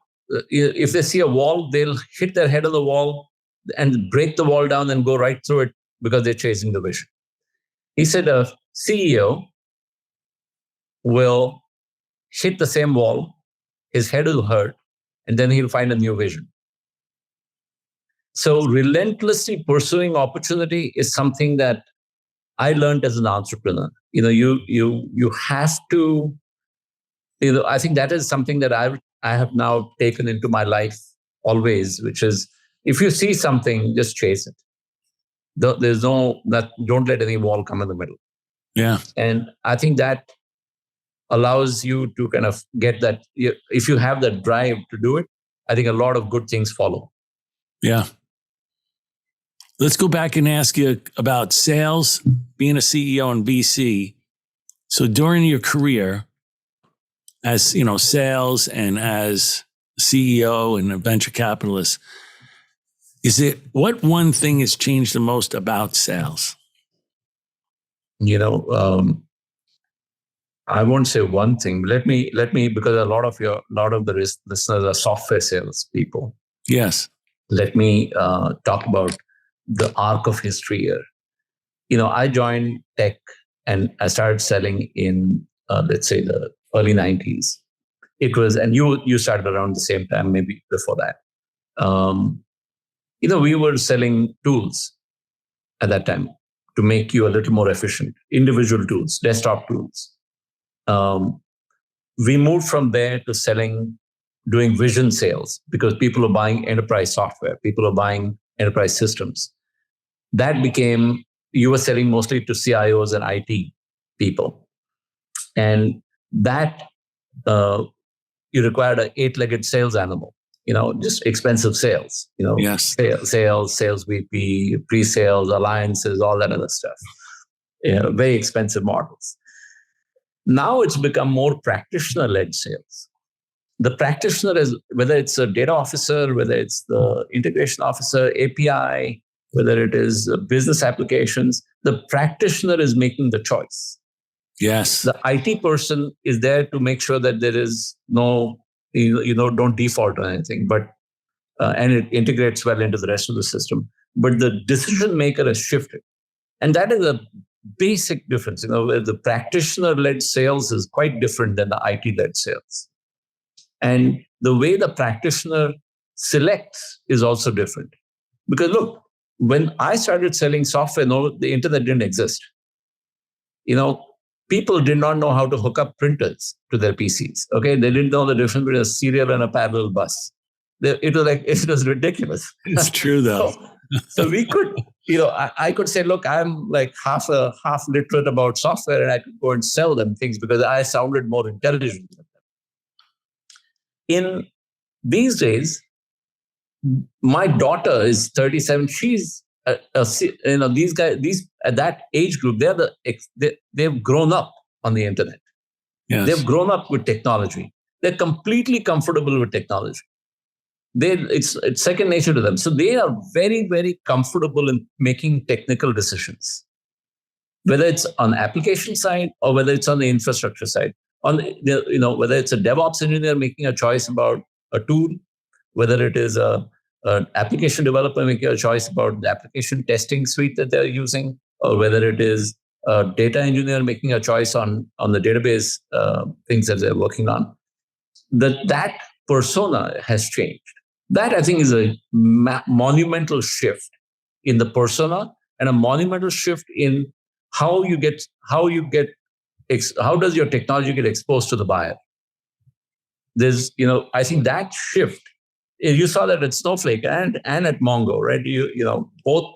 if they see a wall, they'll hit their head on the wall and break the wall down and go right through it because they're chasing the vision. He said a CEO will hit the same wall, his head will hurt, and then he'll find a new vision. So relentlessly pursuing opportunity is something that I learned as an entrepreneur. You have to, I think that is something that I have now taken into my life always, which is, if you see something, just chase it. Don't let any wall come in the middle.
Yeah.
And I think that allows you to kind of get that. If you have that drive to do it, I think a lot of good things follow.
Yeah. Let's go back and ask you about sales, being a CEO and VC. So during your career as, sales and as CEO and a venture capitalist, what one thing has changed the most about sales?
I won't say one thing. Let me, because a lot of the listeners are software sales people.
Yes.
Let me talk about the arc of history here. I joined tech and I started selling in, let's say, the early 90s. It was, and you started around the same time, maybe before that. We were selling tools at that time to make you a little more efficient, individual tools, desktop tools. We moved from there to doing vision sales because people are buying enterprise software. People are buying enterprise systems. That became, you were selling mostly to CIOs and IT people. And that, you required an 8-legged sales animal, just expensive sales,
yes.
sales VP, pre-sales, alliances, all that other stuff. Very expensive models. Now it's become more practitioner-led sales. The practitioner is, whether it's a data officer, whether it's the integration officer, API, whether it is business applications, the practitioner is making the choice.
Yes.
The IT person is there to make sure that there is no, don't default on anything, but and it integrates well into the rest of the system. But the decision maker has shifted. And that is a basic difference. Where the practitioner-led sales is quite different than the IT-led sales. And the way the practitioner selects is also different. Because look, when I started selling software, the internet didn't exist. People did not know how to hook up printers to their PCs. Okay, they didn't know the difference between a serial and a parallel bus. It was ridiculous.
It's true, though.
So we could, I could say, look, I'm like half literate about software, and I could go and sell them things because I sounded more intelligent than them. In these days, my daughter is 37. She's these guys, at that age group, they've grown up on the internet.
Yes.
They've grown up with technology. They're completely comfortable with technology. It's second nature to them. So they are very, very comfortable in making technical decisions, whether it's on the application side or whether it's on the infrastructure side. Whether it's a DevOps engineer making a choice about a tool, whether it is an application developer making a choice about the application testing suite that they're using, or whether it is a data engineer making a choice on the database things that they're working on. That persona has changed. That, I think, is a monumental shift in the persona and a monumental shift in how does your technology get exposed to the buyer. There's, I think that shift, you saw that at Snowflake and at Mongo, right? Both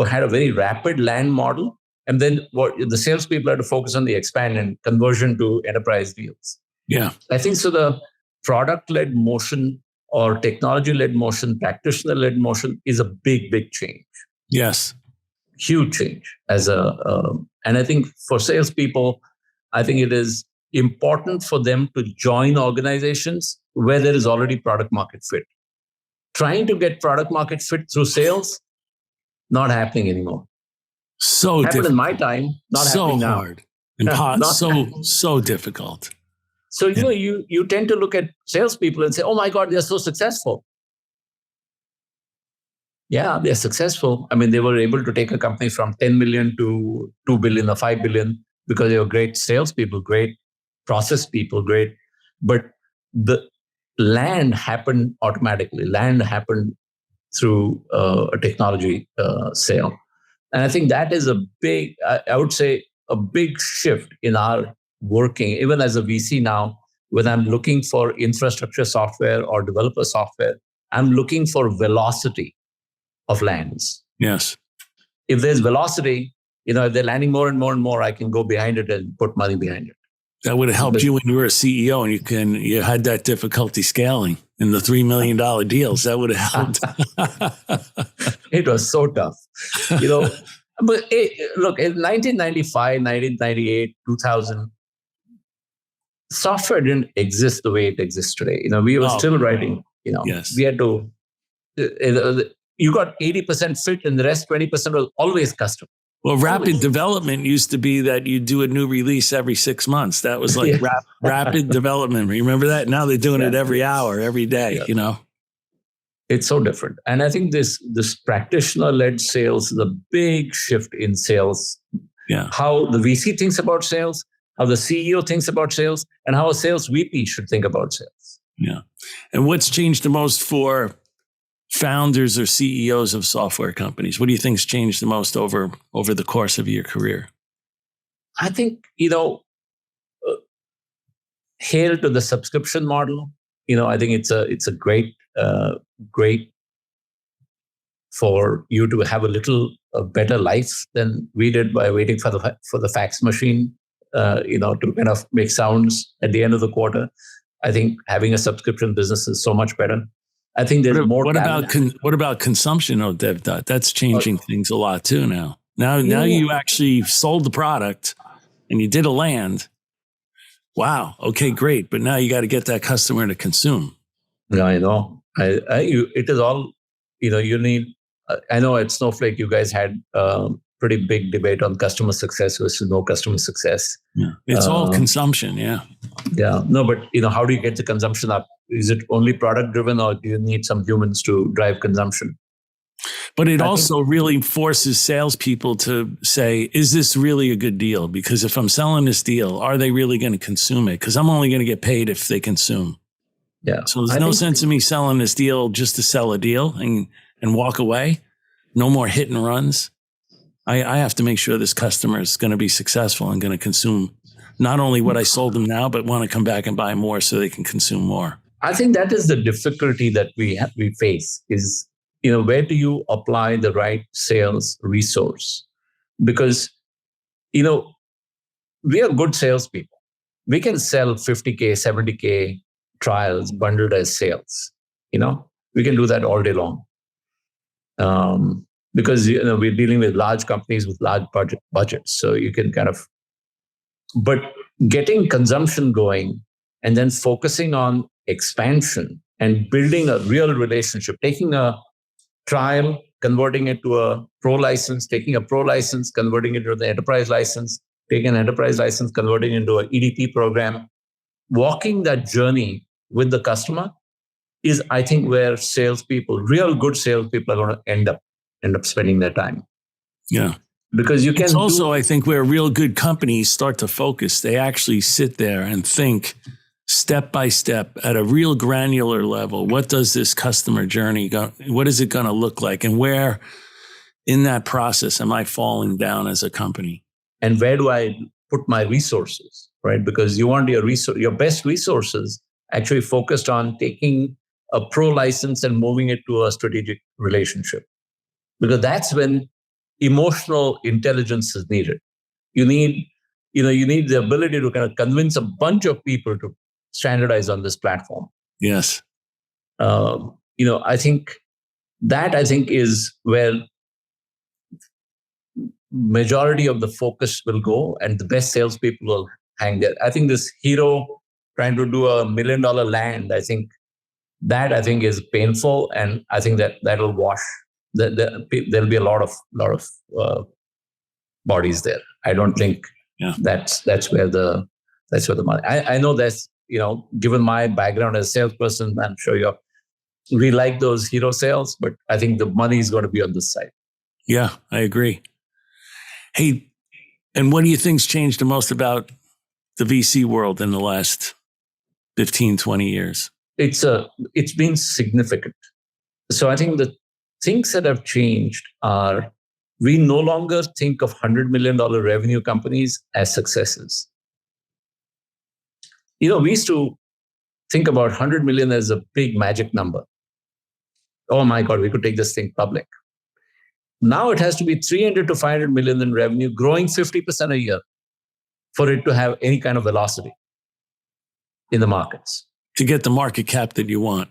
had a very rapid land model, and then what the salespeople had to focus on the expand and conversion to enterprise deals.
Yeah,
I think so. The product-led motion or technology-led motion, practitioner-led motion is a big, big change.
Yes,
huge change. And I think for salespeople, I think it is important for them to join organizations where there is already product market fit. Trying to get product market fit through sales, not happening anymore.
So
happened in my time, not happening now.
So hard. So difficult.
So you tend to look at salespeople and say, "Oh my God, they're so successful." Yeah, they're successful. I mean, they were able to take a company from 10 million to 2 billion or 5 billion because they were great salespeople, great process people, great. But the land happened automatically. Land happened through a technology sale. And I think that is a big, I would say, a big shift in our working, even as a VC now, when I'm looking for infrastructure software or developer software, I'm looking for velocity of lands.
Yes.
If there's velocity, if they're landing more and more and more, I can go behind it and put money behind it.
That would have helped you when you were a CEO and you had that difficulty scaling. in the $3 million deals. That would have helped.
It was so tough, But look, in 1995, 1998, 2000, software didn't exist the way it exists today. We were still writing.
Yes.
We had to. You got 80% fit, and the rest 20% was always custom.
Well, rapid development used to be that you do a new release every 6 months. That was like rapid development. Remember that? Now they're doing it every hour, every day,
It's so different. And I think this practitioner-led sales is a big shift in sales.
Yeah.
How the VC thinks about sales, how the CEO thinks about sales, and how a sales VP should think about sales.
Yeah. And what's changed the most for founders or CEOs of software companies? What do you think's changed the most over the course of your career?
I think, hail to the subscription model. I think it's a great for you to have a better life than we did by waiting for the fax machine, to kind of make sounds at the end of the quarter. I think having a subscription business is so much better. I think there's more.
What about consumption of Devdutt? That's changing things a lot too now. Now you actually sold the product and you did a land. Wow. Okay, great. But now you got to get that customer to consume.
Yeah, I know. It is all. You need. I know at Snowflake you guys had pretty big debate on customer success versus no customer success.
Yeah, it's all consumption. Yeah.
Yeah. No, but how do you get the consumption up? Is it only product driven, or do you need some humans to drive consumption?
But it also really forces salespeople to say, is this really a good deal? Because if I'm selling this deal, are they really going to consume it? Because I'm only going to get paid if they consume.
Yeah.
So there's no sense in me selling this deal just to sell a deal and walk away. No more hit and runs. I have to make sure this customer is going to be successful and going to consume not only what I sold them now, but want to come back and buy more so they can consume more.
I think that is the difficulty that we face is, where do you apply the right sales resource? Because, we are good salespeople. We can sell 50K, 70K trials bundled as sales. We can do that all day long. Because, we're dealing with large companies with large budgets. So you can but getting consumption going and then focusing on expansion and building a real relationship, taking a trial, converting it to a pro license, taking a pro license, converting it to the enterprise license, taking an enterprise license, converting it into an EDP program, walking that journey with the customer is, I think, where real good salespeople are going to end up spending their time.
Yeah.
Because you can.
It's also, I think, where real good companies start to focus. They actually sit there and think step by step at a real granular level. What does this customer journey what is it going to look like? And where in that process am I falling down as a company?
And where do I put my resources, right? Because you want your best resources actually focused on taking a pro license and moving it to a strategic relationship. Because that's when emotional intelligence is needed. You need the ability to kind of convince a bunch of people to standardize on this platform.
Yes.
I think is where majority of the focus will go, and the best salespeople will hang there. I think this hero trying to do $1 million land, I think is painful, and I think that'll wash. There'll be a lot of bodies there. I don't think that's where the money. I know that's, given my background as a salesperson, I'm sure we like those hero sales, but I think the money is going to be on this side.
Yeah, I agree. Hey, and what do you think's changed the most about the VC world in the last 15, 20 years? It's
been significant. So I think the things that have changed are we no longer think of $100 million revenue companies as successes. We used to think about 100 million as a big magic number. Oh my God, we could take this thing public. Now it has to be 300 to 500 million in revenue, growing 50% a year for it to have any kind of velocity in the markets.
To get the market cap that you want.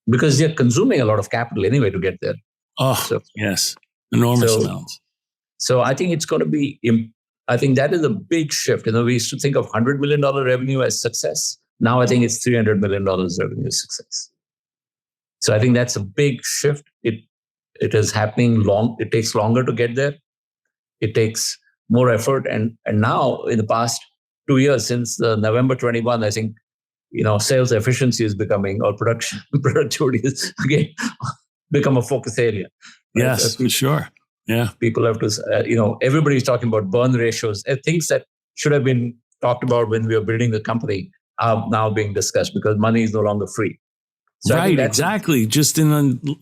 because they're consuming a lot of capital anyway to get there.
Yes, enormous amounts.
So I think it's going to be, I think that is a big shift. We used to think of $100 million revenue as success. Now I think it's $300 million revenue success. So I think that's a big shift. It is happening it takes longer to get there. It takes more effort. And now in the past 2 years, since November 21, I think, sales efficiency is becoming, or productivity is again become a focus area. Right?
Yes, for sure. Yeah.
People have to, everybody's talking about burn ratios, things that should have been talked about when we were building the company are now being discussed because money is no longer free. So
right, exactly. Just in the,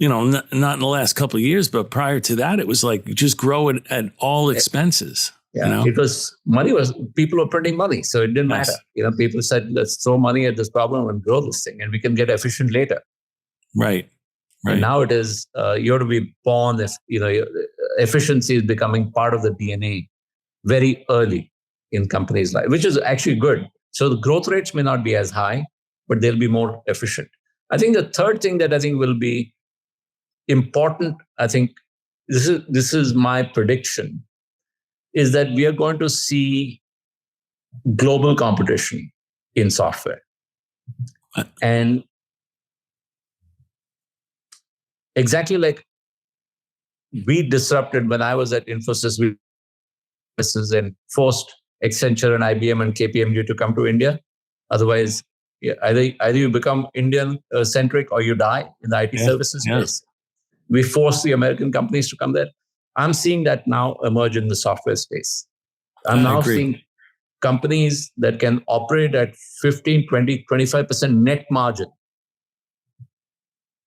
not in the last couple of years, but prior to that, it was like just grow it at all expenses.
Yeah, people were printing money, so it didn't matter. People said, let's throw money at this problem and grow this thing, and we can get efficient later.
Right.
And now it is, you have to be born, efficiency is becoming part of the DNA very early in companies' life, which is actually good. So the growth rates may not be as high, but they'll be more efficient. I think the third thing that I think will be important, I think this is my prediction, is that we are going to see global competition in software. And exactly like we disrupted when I was at Infosys, and forced Accenture and IBM and KPMG to come to India. Otherwise, either you become Indian centric or you die in the IT services space. We force the American companies to come there. I'm seeing that now emerge in the software space. I'm now seeing companies that can operate at 15, 20, 25% net margin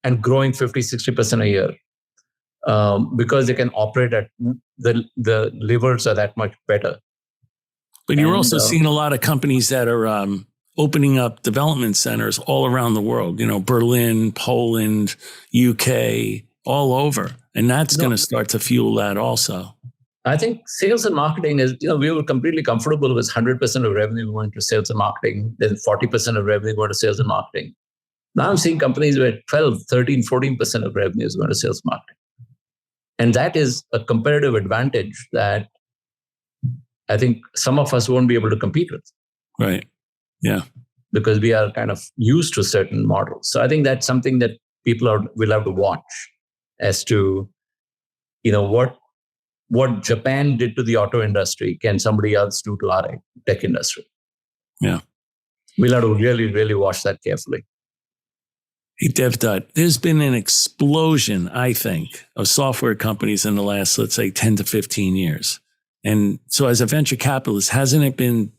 and growing 50, 60% a year because they can operate at the levers are that much better.
But you're also seeing a lot of companies that are opening up development centers all around the world, Berlin, Poland, UK, all over. And that's going to start to fuel that also.
I think sales and marketing is, we were completely comfortable with 100% of revenue going to sales and marketing, then 40% of revenue going to sales and marketing. Now I'm seeing companies where 12, 13, 14% of revenue is going to sales and marketing. And that is a comparative advantage that I think some of us won't be able to compete with.
Right. Yeah.
Because we are kind of used to certain models. So I think that's something that people will have to watch as to, what Japan did to the auto industry, can somebody else do to our tech industry?
Yeah.
We'll have to really, really watch that carefully.
Hey, Devdutt, there's been an explosion, I think, of software companies in the last, let's say, 10 to 15 years. And so as a venture capitalist, hasn't it been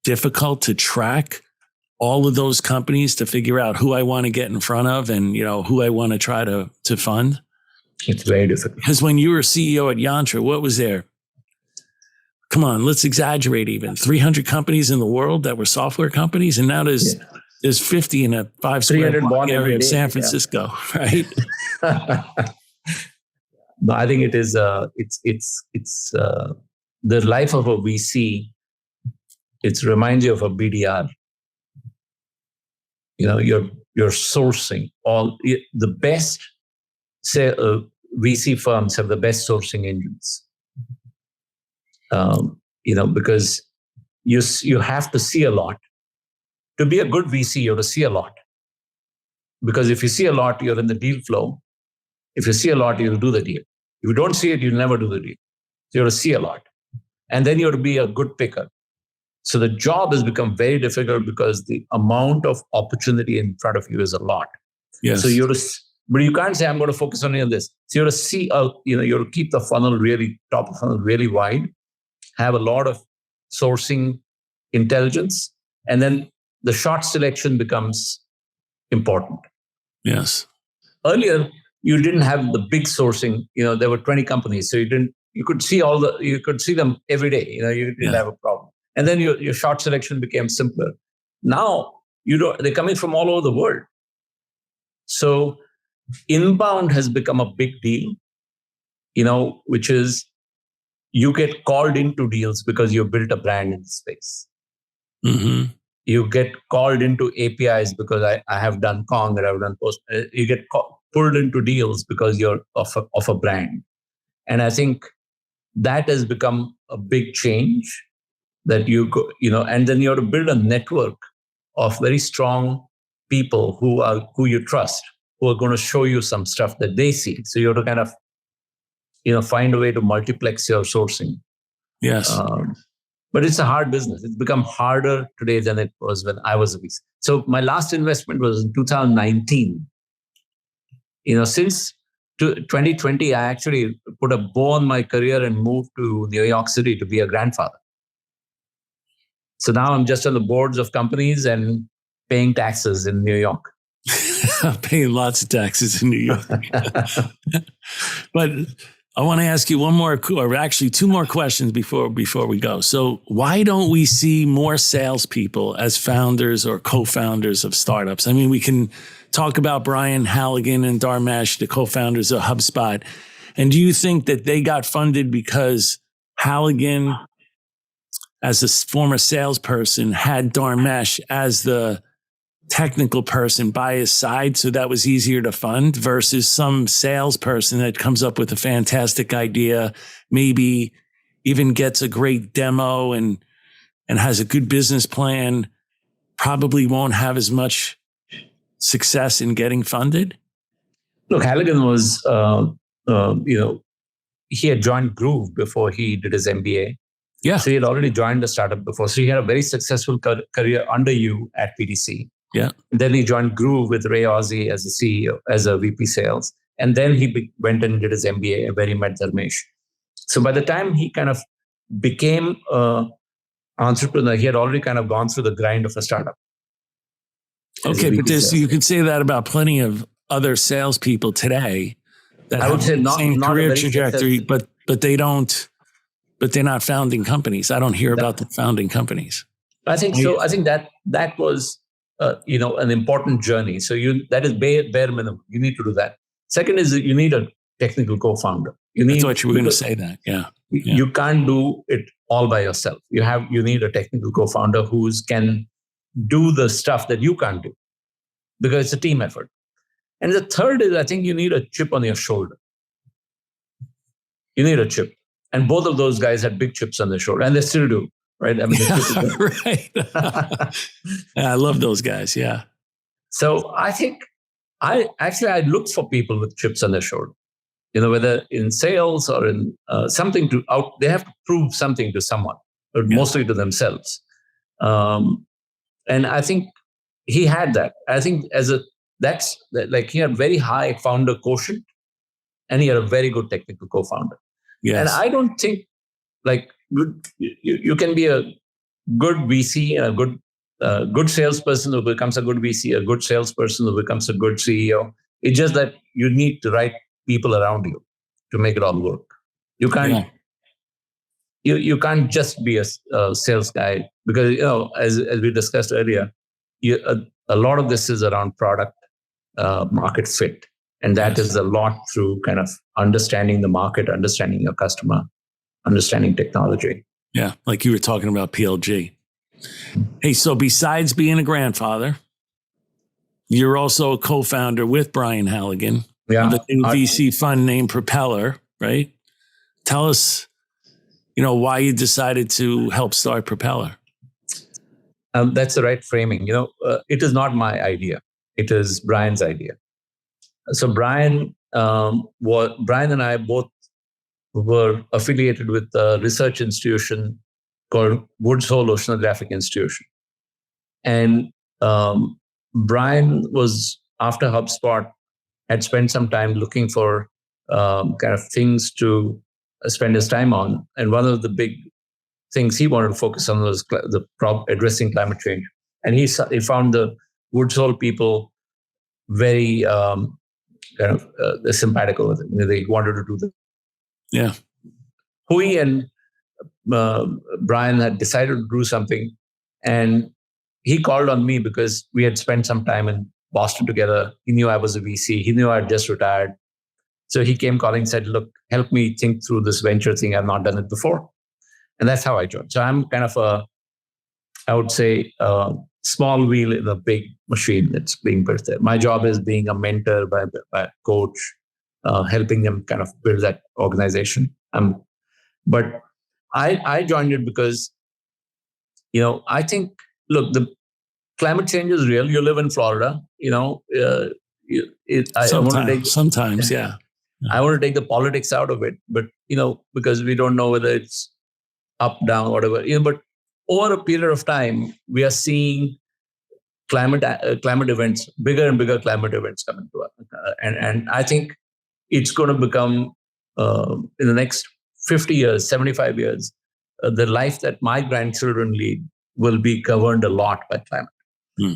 difficult to track all of those companies to figure out who I want to get in front of and, who I want to try to fund?
It's very difficult.
Because when you were CEO at Yantra, what was there? Come on, let's exaggerate even. 300 companies in the world that were software companies. And now there's 50 in a 5 square block area of San Francisco, right?
No, I think it is, it's the life of a VC. It reminds you of a BDR. You're sourcing all the best. VC firms have the best sourcing engines. Because you have to see a lot. To be a good VC, you have to see a lot. Because if you see a lot, you're in the deal flow. If you see a lot, you'll do the deal. If you don't see it, you'll never do the deal. So you have to see a lot. And then you have to be a good picker. So the job has become very difficult because the amount of opportunity in front of you is a lot.
Yes.
So but you can't say, I'm going to focus on any of this. So you have to see, you have to keep the funnel really, top of the funnel really wide, have a lot of sourcing intelligence, and then the short selection becomes important.
Yes.
Earlier, you didn't have the big sourcing. There were 20 companies, so you could see them every day. You didn't have a problem. And then your short selection became simpler. Now, they're coming from all over the world. So inbound has become a big deal, which is you get called into deals because you've built a brand in the space.
Mm-hmm.
you get called into APIs because I have done Kong or I've done Post. You get pulled into deals because you're of a brand. And I think that has become a big change that you go, and then you have to build a network of very strong people who you trust, who are going to show you some stuff that they see. So you have to kind of, find a way to multiplex your sourcing.
Yes.
But it's a hard business. It's become harder today than it was when I was a VC. So my last investment was in 2019. Since 2020, I actually put a bow on my career and moved to New York City to be a grandfather. So now I'm just on the boards of companies and paying taxes in New York.
Paying lots of taxes in New York. But I want to ask you one more, or actually two more questions before we go. So why don't we see more salespeople as founders or co-founders of startups? I mean, we can talk about Brian Halligan and Dharmesh, the co-founders of HubSpot. And do you think that they got funded because Halligan, as a former salesperson, had Dharmesh as the technical person by his side, so that was easier to fund, versus some salesperson that comes up with a fantastic idea, maybe even gets a great demo and has a good business plan, probably won't have as much success in getting funded?
Look, Halligan was, he had joined Groove before he did his MBA.
Yeah.
So he had already joined a startup before. So he had a very successful career under you at PDC.
Yeah.
Then he joined Groove with Ray Ozzie as a CEO, as a VP sales. And then he went and did his MBA where he met Dharmesh. So by the time he kind of became an entrepreneur, he had already kind of gone through the grind of a startup.
Okay, but you could say that about plenty of other salespeople today that
I would say
the
not,
same
not
career trajectory, but they're not founding companies. I don't hear about the founding companies.
I think so. I think that was an important journey. So that is bare minimum. You need to do that. Second is that you need a technical co-founder.
I thought you were going to say that. Yeah.
You can't do it all by yourself. You need a technical co-founder who can do the stuff that you can't do, because it's a team effort. And the third is, I think you need a chip on your shoulder. You need a chip. And both of those guys had big chips on their shoulder, and they still do. Right. I mean,
right. I love those guys. Yeah.
So I think I looked for people with chips on their shoulder, whether in sales or in something they have to prove something to someone, or mostly to themselves. And I think he had that. I think he had very high founder quotient, and he had a very good technical co-founder.
Yes.
And I don't think you can be a good VC and a good salesperson who becomes a good VC, a good salesperson who becomes a good CEO. It's just that you need the right people around you to make it all work. You can't. You can't just be a sales guy, because as we discussed earlier, a lot of this is around product market fit, and that is a lot through kind of understanding the market, understanding your customer, understanding technology.
Yeah, like you were talking about PLG. Hey, so besides being a grandfather, you're also a co-founder with Brian Halligan of a new VC fund named Propeller, right? Tell us, why you decided to help start Propeller.
That's the right framing. It is not my idea. It is Brian's idea. So Brian and I both were affiliated with a research institution called Woods Hole Oceanographic Institution. And Brian was, after HubSpot, had spent some time looking for kind of things to spend his time on. And one of the big things he wanted to focus on was addressing climate change. And he found the Woods Hole people very simpatico with him. They wanted to do that.
Yeah.
Hui and Brian had decided to do something, and he called on me because we had spent some time in Boston together. He knew I was a VC. He knew I had just retired. So he came calling and said, look, help me think through this venture thing. I've not done it before. And that's how I joined. So I'm kind of I would say, small wheel in a big machine that's being built there. My job is being a mentor, by a coach, helping them kind of build that organization. But I joined it because, I think, look, the climate change is real. You live in Florida,
sometimes, yeah.
I want to take the politics out of it, but, because we don't know whether it's up, down, whatever, but over a period of time, we are seeing climate events, bigger and bigger climate events coming to us. And I think it's going to become, in the next 50 years, 75 years, the life that my grandchildren lead will be governed a lot by climate.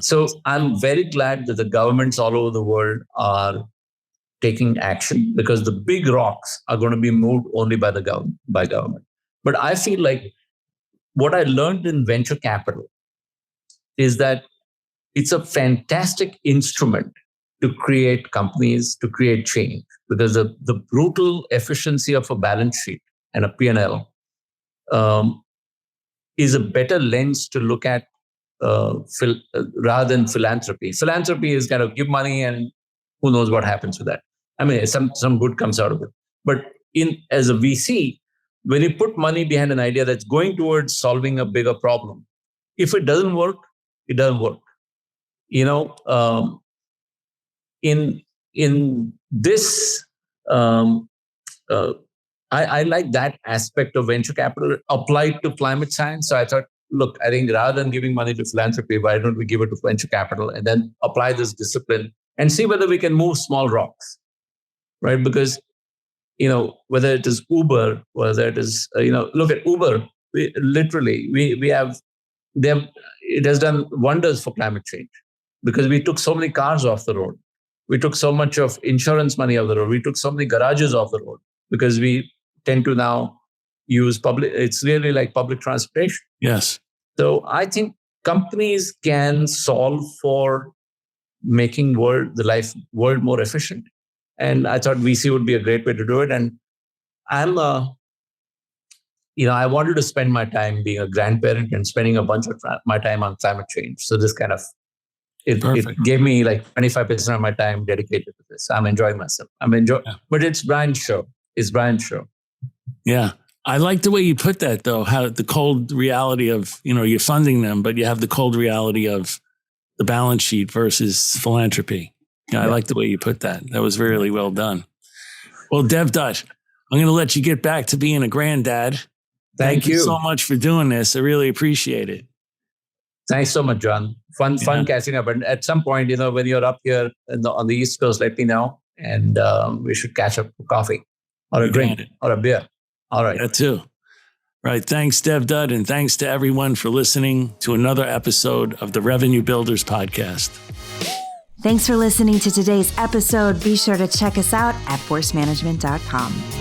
So I'm very glad that the governments all over the world are taking action, because the big rocks are going to be moved only by government. But I feel like what I learned in venture capital is that it's a fantastic instrument to create companies, to create change, because the brutal efficiency of a balance sheet and a P&L is a better lens to look at rather than philanthropy. Philanthropy is kind of give money and who knows what happens with that. I mean, some good comes out of it. But as a VC, when you put money behind an idea that's going towards solving a bigger problem, if it doesn't work, it doesn't work. In this, I like that aspect of venture capital applied to climate science. So I thought, look, I think rather than giving money to philanthropy, why don't we give it to venture capital and then apply this discipline and see whether we can move small rocks, right? Because, whether it is Uber, whether it is, look at Uber, it has done wonders for climate change, because we took so many cars off the road. We took so much of insurance money off the road. We took so many garages off the road, because we tend to now use it's really like public transportation.
Yes.
So I think companies can solve for making the world more efficient. And I thought VC would be a great way to do it. And I wanted to spend my time being a grandparent and spending a bunch of my time on climate change. So this kind of, it gave me like 25% of my time dedicated to this. I'm enjoying myself. But it's Brian's show.
Yeah. I like the way you put that, though, how the cold reality of, you're funding them, but you have the cold reality of the balance sheet versus philanthropy. I like the way you put that. That was really well done. Well, Devdutt, I'm going to let you get back to being a granddad. Thank you so much for doing this. I really appreciate it.
Thanks so much, John. Fun catching up. And at some point, when you're up here on the East Coast, let me know. And we should catch up for coffee or a drink or a beer. All right.
That too. Right. Thanks, Devdutt. And thanks to everyone for listening to another episode of the Revenue Builders Podcast.
Thanks for listening to today's episode. Be sure to check us out at forcemanagement.com.